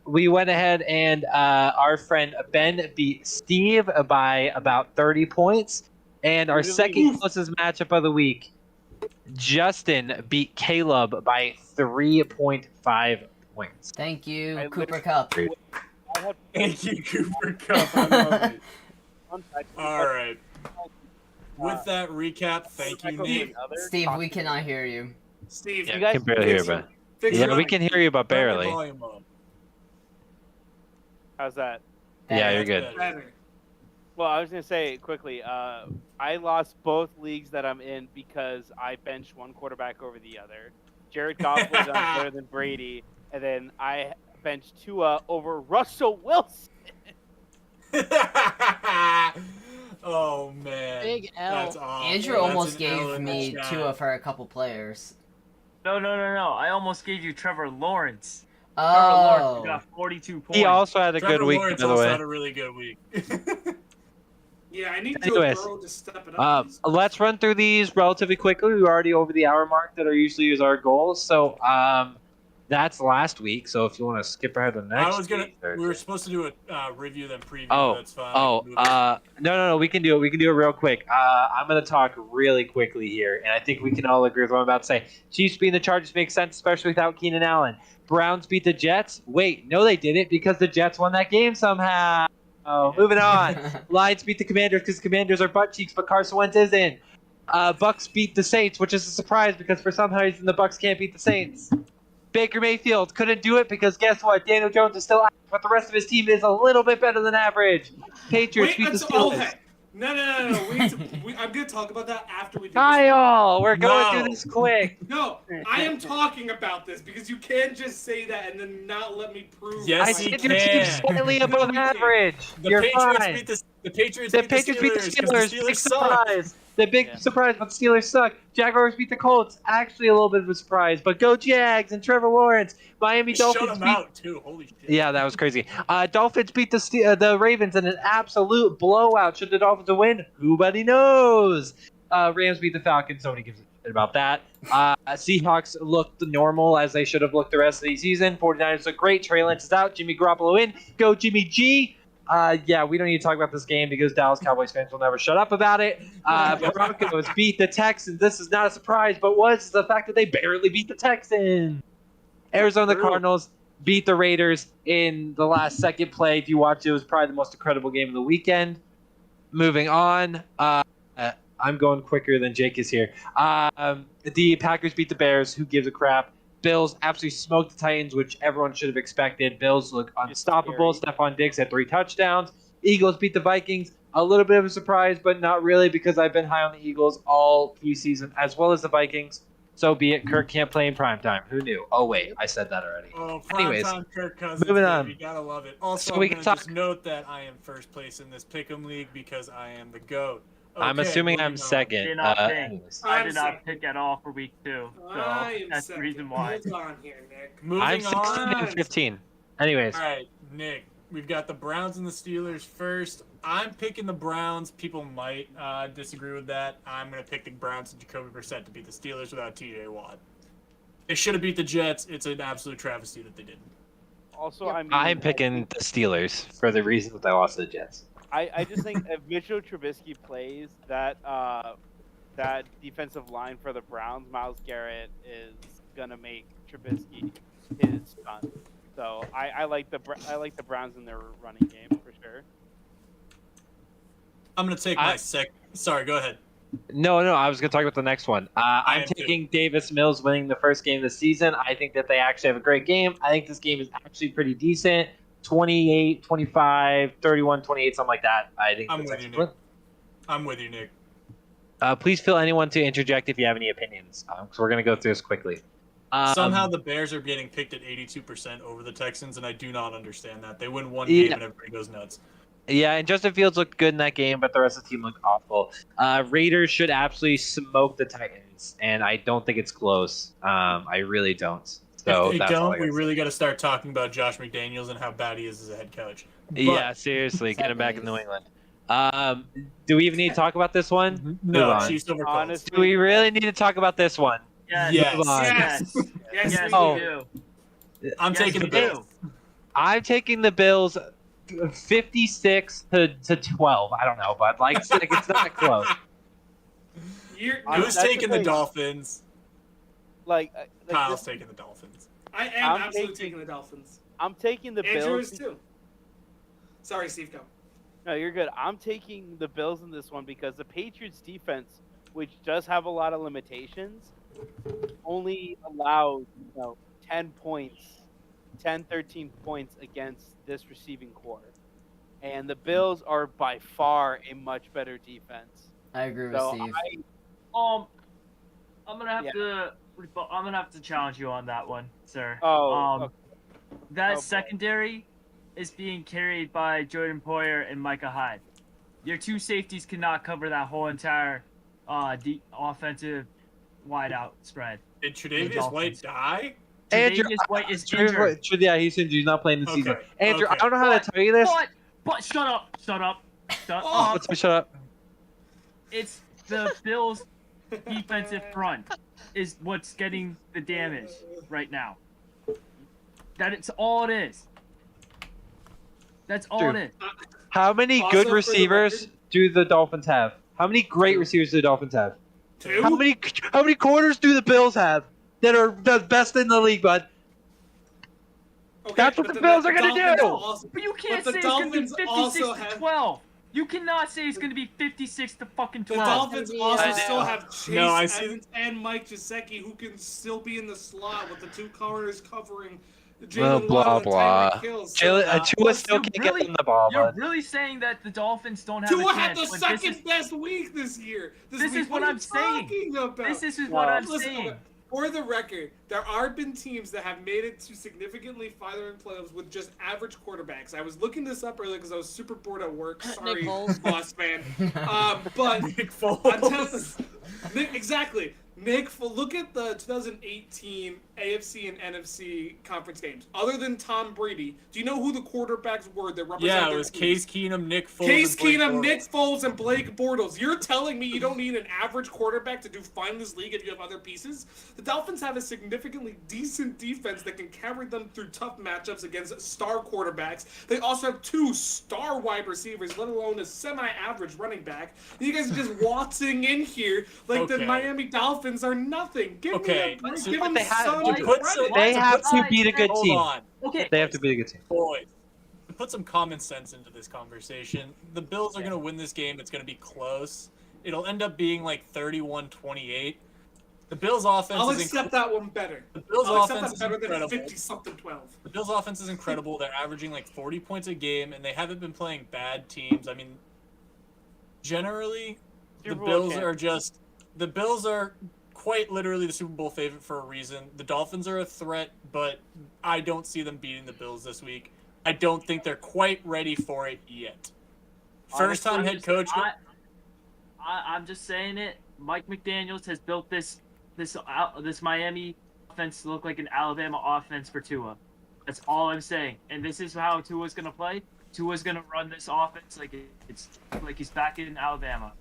We went ahead and our friend Ben beat Steve by about 30 points. And our Really? second closest matchup of the week, Justin beat Caleb by 3.5 points. Thank you, I Cooper literally- Cup. I had Thank you, Cooper Cup. I love it. one side- All right. With that recap, thank you, Echo Nate. the other. Steve, we cannot hear you. Steve, Yeah, You guys can barely hear, fix but your- fix yeah, your- we can hear you, but Turn your barely. volume up. How's that? Yeah, you're That's good. better. better. Well, I was gonna say quickly. I lost both leagues that I'm in because I benched one quarterback over the other. Jared Goff was on better than Brady, and then I benched Tua over Russell Wilson. Oh man. Big L. That's awful. Andrew That's almost an L gave in the me chat. Tua for a couple players. No. I almost gave you Trevor Lawrence. Trevor Lawrence Oh. got 42 points. He also had a Trevor good week, Lawrence by the also way. had a really good week. Yeah, I need Anyways, Joe Burrow to step it up. Let's run through these relatively quickly. We're already over the hour mark that are usually is our goals. So that's last week. So if you want to skip ahead to the next I was gonna. week, or- We were supposed to do a review then preview. Oh, That's fine. Oh, Move on. no, we can do it. We can do it real quick. I'm going to talk really quickly here, and I think we can all agree with what I'm about to say. Chiefs beating the Chargers makes sense, especially without Keenan Allen. Browns beat the Jets. Wait, no, they didn't because the Jets won that game somehow. Oh, moving on. Lions beat the Commanders because the Commanders are butt cheeks, but Carson Wentz isn't. Bucks beat the Saints, which is a surprise because for some reason the Bucks can't beat the Saints. Baker Mayfield couldn't do it because guess what? Daniel Jones is still out, but the rest of his team is a little bit better than average. Patriots beat the Steelers. Okay. No. I'm gonna talk about that after we do this. Kyle, we're going No. through this quick. No, I am talking about this because you can't just say that and then not let me prove. Yes, I he said your team's can. slightly No, above we can't. average. The You're Patriots fine. beat the Patriots The beat Patriots beat the 'cause Steelers. The Steelers Big suck. surprise. The big surprise, but the Steelers suck. Jaguars beat the Colts. Actually, a little bit of a surprise, but go Jags and Trevor Lawrence. Miami Shut Dolphins them beat. out too. Holy shit. Yeah, that was crazy. Dolphins beat the Ravens in an absolute blowout. Should the Dolphins win? Nobody knows. Rams beat the Falcons. Nobody gives a shit about that. Seahawks looked normal as they should have looked the rest of the season. 49ers look great. Trey Lance is out. Jimmy Garoppolo in. Go Jimmy G. Yeah, we don't need to talk about this game because Dallas Cowboys fans will never shut up about it. Broncos beat the Texans. This is not a surprise, but was the fact that they barely beat the Texans. Arizona True. Cardinals beat the Raiders in the last second play. If you watch it, it was probably the most incredible game of the weekend. Moving on. I'm going quicker than Jake is here. The Packers beat the Bears. Who gives a crap? Bills absolutely smoked the Titans, which everyone should have expected. Bills look unstoppable. Stephon Diggs had 3 touchdowns. Eagles beat the Vikings. A little bit of a surprise, but not really because I've been high on the Eagles all preseason, as well as the Vikings. So be it. Kirk can't play in primetime. Who knew? Oh, wait. I said that already. Oh, Anyways, primetime Kirk Cousins. moving on. You gotta love it. Also, So we I'm can gonna talk- just note that I am first place in this Pick'em league because I am the GOAT. I'm Okay, assuming I'm moving on. second. Did not pick. Anyways. I I'm did second. not pick at all for week 2. So I am that's second. the reason why. Hold on here, Nick. Moving I'm 16 on. and 15. Anyways, All right, Nick. We've got the Browns and the Steelers first. I'm picking the Browns. People might disagree with that. I'm going to pick the Browns and Jacoby Brissett to beat the Steelers without T.J. Watt. They should have beat the Jets. It's an absolute travesty that they didn't. Also, I mean, I'm picking the Steelers for the reason that they lost to the Jets. I just think if Mitchell Trubisky plays that that defensive line for the Browns, Myles Garrett is gonna make Trubisky his son. So I like the Browns in their running game for sure. I'm going to take my second. Sorry, go ahead. No, I was going to talk about the next one. I'm am too. taking Davis Mills winning the first game of the season. I think that they actually have a great game. I think this game is actually pretty decent. 28, 25, 31, 28, something like that. I think I'm that's with you, excellent. Nick. I'm with you, Nick. Please feel anyone to interject if you have any opinions, because we're going to go through this quickly. Somehow the Bears are getting picked at 82% over the Texans, and I do not understand that. They win one Yeah. game and everybody goes nuts. Yeah, and Justin Fields looked good in that game, but the rest of the team looked awful. Raiders should absolutely smoke the Titans, and I don't think it's close. I really don't. So if they that's all I don't, we gotta really got to start talking about Josh McDaniels and how bad he is as a head coach. say. Yeah, seriously, get him back in New England. Do we even need to talk about this one? No, Move on. Chiefs over Colts. Honestly, Do we really need to talk about this one? Yes. Yes. Move on. Yes. Yes, Yes, we Oh. we do. do. I'm Yes, taking the we Bills. do. I'm taking the Bills 56 to 12. I don't know, but like it's not close. You're, I'm- Who's that's taking the the thing. Dolphins? Kyle's this, taking the Dolphins. I am I'm absolutely taking- taking the Dolphins. I'm taking the Andrew Bills. is too. Sorry, Steve, go. No, you're good. I'm taking the Bills in this one because the Patriots defense, which does have a lot of limitations, only allows 10 points, 10, 13 points against this receiving core. And the Bills are by far a much better defense. I agree with So Steve. I'm gonna have to challenge you on that one, sir. Okay. That Oh, boy. secondary is being carried by Jordan Poyer and Micah Hyde. Your 2 safeties cannot cover that whole entire offensive wideout spread. Did Tre'Davious Dolphins. White die? Andrew, Tre'Davious White is injured. Yeah, he's injured. He's not playing this season. Okay, Andrew, okay. I don't know how to tell you this. But shut up. Oh, Let's shut up. It's the Bills' defensive front is what's getting the damage right now. That's all it is. That's all True. it is. How many Also, good for the receivers record- do the Dolphins have? How many great receivers do the Dolphins have? Two? How many corners do the Bills have that are the best in the league, bud? Okay, That's what but the then Bills are gonna Dolphins do! also- But you can't But say the it's gonna be Dolphins also 56 to have- 12. You cannot say it's gonna be 56 to fucking The 12. Dolphins be, also uh, still have Chase No, I see- Edmonds and Mike Gesicki, who can still be in the slot with the two corners covering Well, Jalen blah, Waddle and blah. Tyreek Hill. Tua still you're can't really- get them the ball, You're bud. really saying that the Dolphins don't have Tua a had chance. the but this second is- best week this year. This week. is what are I'm you saying. talking about? This is what I'm Listen, saying. okay, for the record, there are been teams that have made it to significantly farther in playoffs with just average quarterbacks. I was looking this up earlier because I was super bored at work. Sorry, Foles. boss fan. But Nick I'm telling Foles. Nick, exactly. Nick, look at the 2018 AFC and NFC conference games. Other than Tom Brady, do you know who the quarterbacks were that represented Yeah, it their was teams? Case Keenum, Nick Foles. Case and Blake Keenum, Bortles. Nick Foles, and Blake Bortles. You're telling me you don't need an average quarterback to do fine in this league if you have other pieces? The Dolphins have a significantly decent defense that can carry them through tough matchups against star quarterbacks. They also have 2 star wide receivers, let alone a semi-average running back. And you guys are just waltzing in here like the Okay. Miami Dolphins are nothing. Give Okay, me a break. so Give what them they have some to do- put some- credit. They have to Alright, beat a good Hold team. on. Okay. They have to beat a good team. Boys, to put some common sense into this conversation, the Bills are going to win this game. It's going to be close. It'll end up being like 31-28. The Bills' offense I'll is accept that one better. the Bills' I'll accept offense that is better than incredible. 50-something 12. The Bills' offense is incredible. They're averaging like 40 points a game, and they haven't been playing bad teams. I mean, generally, the Super Bowl Bills champ. are just the Bills are quite literally the Super Bowl favorite for a reason. The Dolphins are a threat, but I don't see them beating the Bills this week. I don't think they're quite ready for it yet. First time head coach. I'm just saying it. Mike McDaniels has built this Miami offense to look like an Alabama offense for Tua. That's all I'm saying. And this is how Tua's gonna play. Tua's gonna run this offense like it's like he's back in Alabama.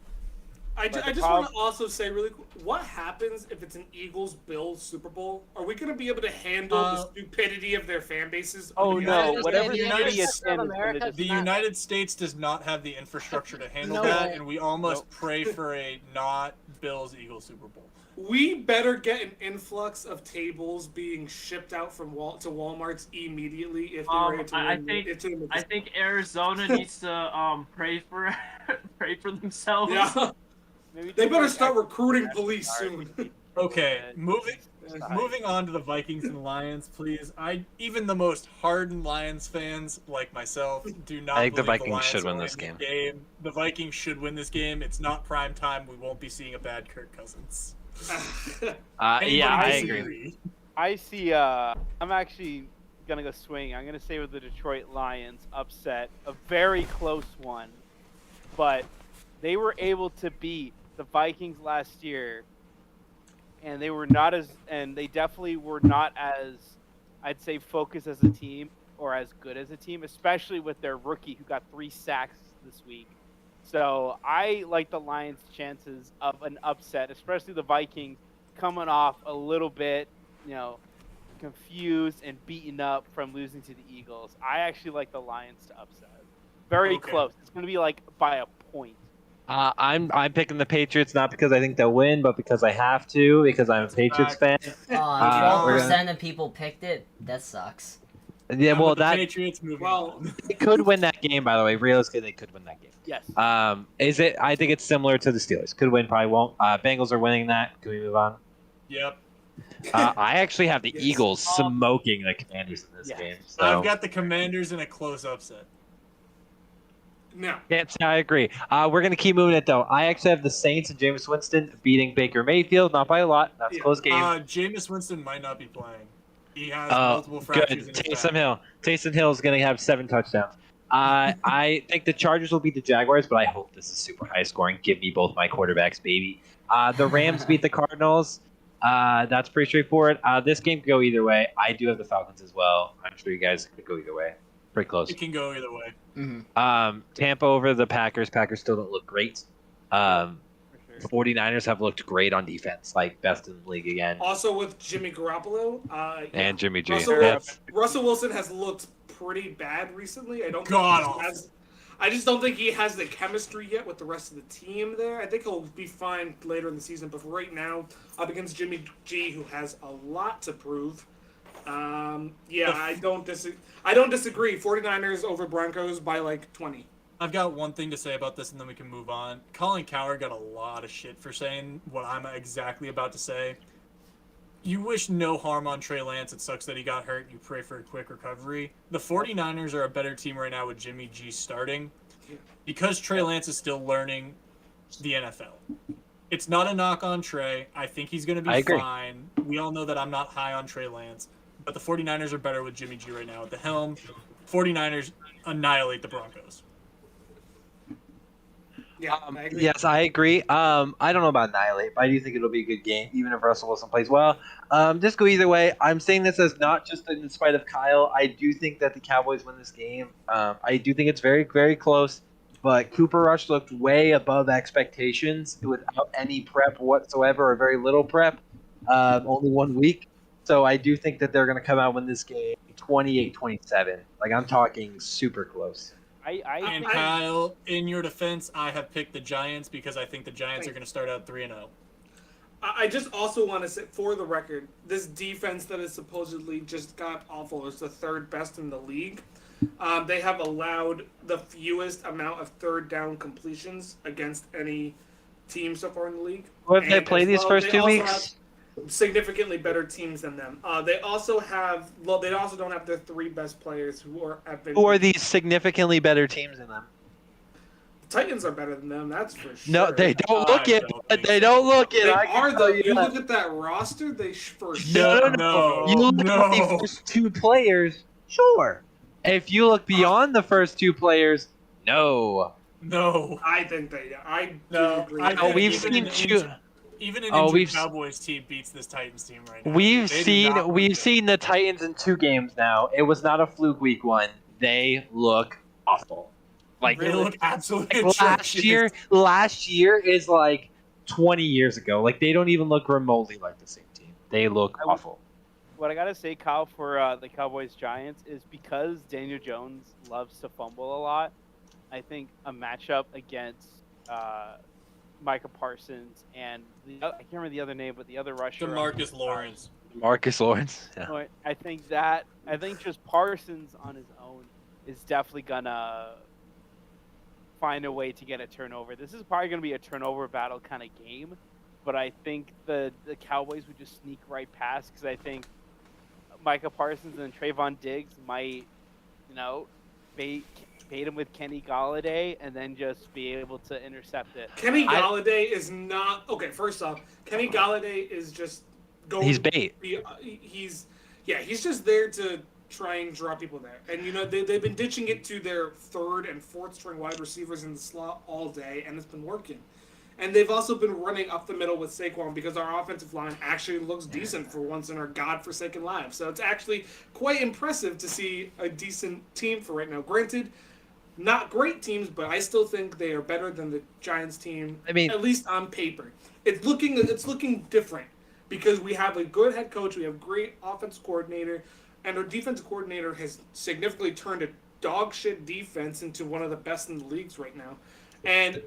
I But just the want to problem- also say really quick, what happens if it's an Eagles-Bills Super Bowl? Are we going to be able to handle the stupidity of their fan bases? Oh, The no, United whatever States? the United idiots States in of is gonna America just- The not- United States does not have the infrastructure to handle No that, way. and we all must pray for a not Bills-Eagles Super Bowl. We better get an influx of tables being shipped out from to Walmarts immediately if they're ready to I win. think- if they win I this- think Arizona needs to pray for pray for themselves. Yeah, Maybe they too better much start effort. recruiting police soon. Okay, moving Sorry. moving on to the Vikings and Lions, please. Even the most hardened Lions fans like myself do not. I think the believe Vikings Lions should will win this game. The Vikings should win this game. It's not prime time. We won't be seeing a bad Kirk Cousins. Yeah, I Anybody agree. disagree? I see. I'm actually gonna go swing. I'm gonna say with the Detroit Lions upset, a very close one, but they were able to beat the Vikings last year, and they were not as, and they definitely were not as, I'd say, focused as a team or as good as a team, especially with their rookie who got 3 sacks this week. So I like the Lions' chances of an upset, especially the Vikings coming off a little bit, confused and beaten up from losing to the Eagles. I actually like the Lions to upset. Very Okay. close. It's going to be like by a point. I'm picking the Patriots not because I think they'll win, but because I have to because I'm a Patriots fan. Oh, we're 12% of people picked it. That sucks. Yeah, I'm well with the that Patriots moving Well, on. they could win that game. By the way, realistically, they could win that game. Yes. Is it? I think it's similar to the Steelers. Could win, probably won't. Bengals are winning that. Can we move on? Yep. I actually have the Yes. Eagles smoking the Commanders in this Yes. game. So I've got the Commanders in a close upset. no. can't say I agree. We're gonna keep moving it though. I actually have the Saints and Jameis Winston beating Baker Mayfield, not by a lot. That's a Yeah. close game. Jameis Winston might not be playing. He has Oh, multiple fractures good. in his Taysom back. Hill. Taysom Hill is gonna have 7 touchdowns. I think the Chargers will beat the Jaguars, but I hope this is super high scoring. Give me both my quarterbacks, baby. The Rams beat the Cardinals. That's pretty straightforward. This game could go either way. I do have the Falcons as well. I'm sure you guys could go either way. Pretty close. It can go either way. Hmm. Tampa over the Packers. Packers still don't look great. For sure. 49ers have looked great on defense, like best in the league again. Also with Jimmy Garoppolo, And Jimmy G. Russell, Yeah. Russell Wilson has looked pretty bad recently. God I just don't think he has the chemistry yet with the rest of the team there. I think he'll be fine later in the season, but for right now, up against Jimmy G, who has a lot to prove, Yeah, I don't disagree. 49ers over Broncos by like 20. I've got one thing to say about this, and then we can move on. Colin Cowherd got a lot of shit for saying what I'm exactly about to say. You wish no harm on Trey Lance. It sucks that he got hurt. You pray for a quick recovery. The 49ers are a better team right now with Jimmy G starting because Trey Lance is still learning the NFL. It's not a knock on Trey. I think he's going to be fine. We all know that I'm not high on Trey Lance, but the 49ers are better with Jimmy G right now at the helm. 49ers annihilate the Broncos. Yeah, I agree. Yes, I agree. I don't know about annihilate, but I do think it'll be a good game, even if Russell Wilson plays well. Just go either way. I'm saying this as not just in spite of Kyle. I do think that the Cowboys win this game. I do think it's very, very close. But Cooper Rush looked way above expectations without any prep whatsoever, or very little prep. Only 1 week. So I do think that they're going to come out and win this game 28-27. Like, I'm talking super close. And Kyle, in your defense, I have picked the Giants because I think the Giants are going to start out 3-0. I just also want to say, for the record, this defense that is supposedly just got awful is the third best in the league. They have allowed the fewest amount of third down completions against any team so far in the league. What if they play these first 2 weeks? Significantly better teams than them. They also don't have their three best players who are these significantly better teams than them? Titans are better than them, that's for sure. No, they don't look it. But they don't look it. They I are can though. tell You that. look at that roster, they for No. You look at the first two players, sure. If you look beyond the first two players, no. No. I think they. I No. do agree. I Oh, think we've even seen even an Oh, injured we've- Cowboys team beats this Titans team right now. We've They do not look seen good. the Titans in 2 games now. It was not a fluke week 1. They look awful. Like They look absolutely last year is like 20 years ago. Like they don't even look remotely like the same team. They look awful. What I gotta say, Kyle, for the Cowboys Giants is because Daniel Jones loves to fumble a lot. I think a matchup against Micah Parsons and I can't remember the other name, but the other rusher, DeMarcus Lawrence. Marcus Lawrence. Yeah. I think just Parsons on his own is definitely gonna find a way to get a turnover. This is probably gonna be a turnover battle kind of game, but I think the Cowboys would just sneak right past because I think Micah Parsons and Trayvon Diggs might, bait him with Kenny Galladay and then just be able to intercept it. Kenny Galladay is not okay. First off, Kenny Galladay is just going. He's bait. He's just there to try and draw people there. And they've been ditching it to their third and fourth string wide receivers in the slot all day, and it's been working. And they've also been running up the middle with Saquon because our offensive line actually looks decent for once in our godforsaken lives. So it's actually quite impressive to see a decent team for right now. Granted, not great teams, but I still think they are better than the Giants team. I mean, at least on paper, it's looking different because we have a good head coach, we have great offense coordinator, and our defensive coordinator has significantly turned a dog shit defense into one of the best in the leagues right now. And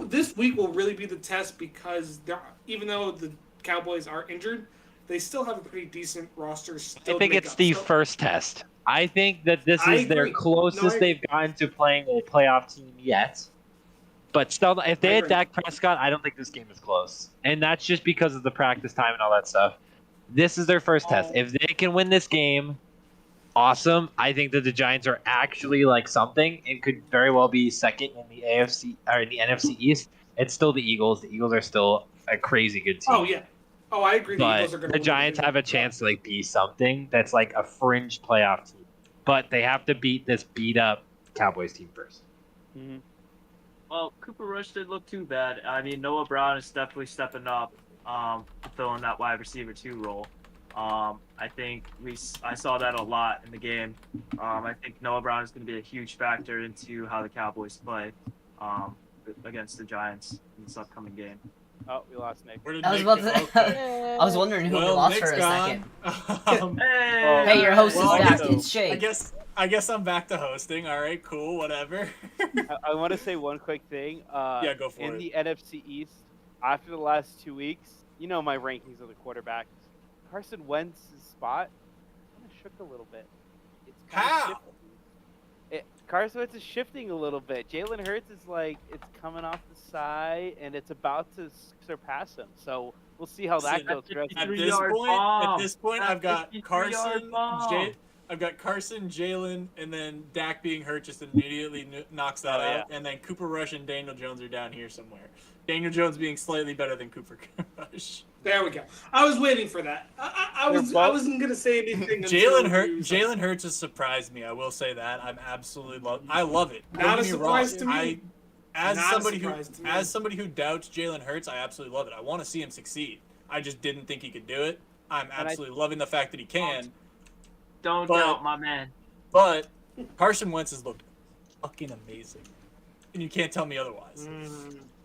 this week will really be the test because even though the Cowboys are injured, they still have a pretty decent roster. I think it's the first test. I think that this is their closest they've gotten to playing a playoff team yet. But still, if they had Dak Prescott, I don't think this game is close. And that's just because of the practice time and all that stuff. This is their first test. If they can win this game, awesome. I think that the Giants are actually like something and could very well be second in the AFC or in the NFC East. It's still the Eagles. The Eagles are still a crazy good team. Oh yeah. Oh, I agree. But Eagles are the Giants have a chance to be something that's like a fringe playoff team. But they have to beat this beat up Cowboys team first. Mm-hmm. Well, Cooper Rush didn't look too bad. I mean, Noah Brown is definitely stepping up, filling that wide receiver 2 role. I think I saw that a lot in the game. I think Noah Brown is going to be a huge factor into how the Cowboys play against the Giants in this upcoming game. Oh, we lost Nick. I was wondering who we lost Nick's for a second. Hey, your host is back. so It's Shake. I guess I'm back to hosting. All right, cool, whatever. I want to say one quick thing. Yeah, go for in it. the NFC East, after the last 2 weeks, my rankings of the quarterbacks. Carson Wentz's spot shook a little bit. It's How? shifting. Carson Wentz is shifting a little bit. Jalen Hurts is like it's coming off the side and it's about to surpass him. So we'll see how that Listen, goes. the rest of At the 53-yard this point, bomb. at this point, I've got 53-yard Carson, bomb. I've got Carson, Jalen, and then Dak being hurt just immediately knocks that Oh, out. And then Cooper Rush and Daniel Jones are down here somewhere. Daniel Jones being slightly better than Cooper Rush. There we go. I was waiting for that. I wasn't gonna say anything. Jalen Hurts has surprised me. I will say that. I love it. Don't Not get a me surprise wrong. to me. As Not a somebody surprise to me. as somebody who doubts Jalen Hurts, I absolutely love it. I want to see him succeed. I just didn't think he could do it. I'm absolutely loving the fact that he can. Don't But- doubt my man. But Carson Wentz has looked fucking amazing, and you can't tell me otherwise.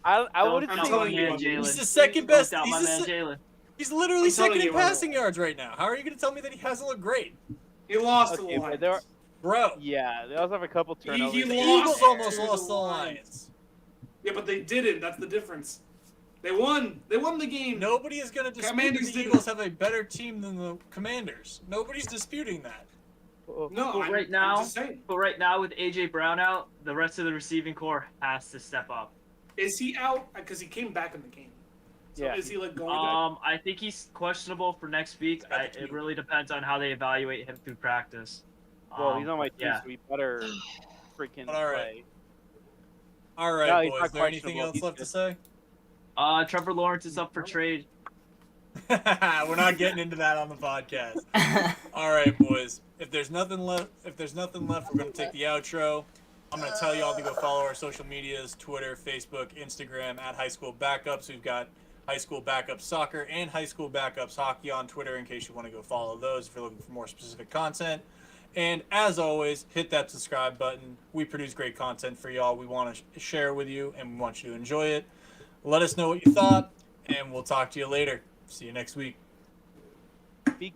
I Don't wouldn't doubt say my telling you, man Jalen. Jalen. He's the second Don't best. doubt my He's, man the, Jalen. he's literally I'm telling second in you, passing yards right now. How are you going to tell me that he hasn't looked great, He lost Okay, the but Lions. there are- bro? Yeah, they also have a couple turnovers. he The lost Eagles almost to the lost the Lions. Lions. Yeah, but they didn't. That's the difference. They won. They won the game. Nobody is going to dispute that Commanders the didn't. Eagles have a better team than the Commanders. Nobody's disputing that. No, But I'm, right now- I'm just saying. But right now, with AJ Brown out, the rest of the receiving core has to step up. Is he out? Because he came back in the game. So Yeah. is he like going? I think he's questionable for next week. It really depends on how they evaluate him through practice. Well, he's on my team, yeah. so we better freaking All right. play. All right, No, he's boys. not Is there anything questionable. else He's left to good. say? Trevor Lawrence is up for trade. We're not getting into that on the podcast. All right, boys. If there's nothing left, we're gonna take the outro. I'm gonna tell you all to go follow our social medias: Twitter, Facebook, Instagram at High School Backups. We've got High School Backups Soccer and High School Backups Hockey on Twitter in case you want to go follow those if you're looking for more specific content. And as always, hit that subscribe button. We produce great content for y'all. We want to share with you, and we want you to enjoy it. Let us know what you thought, and we'll talk to you later. See you next week.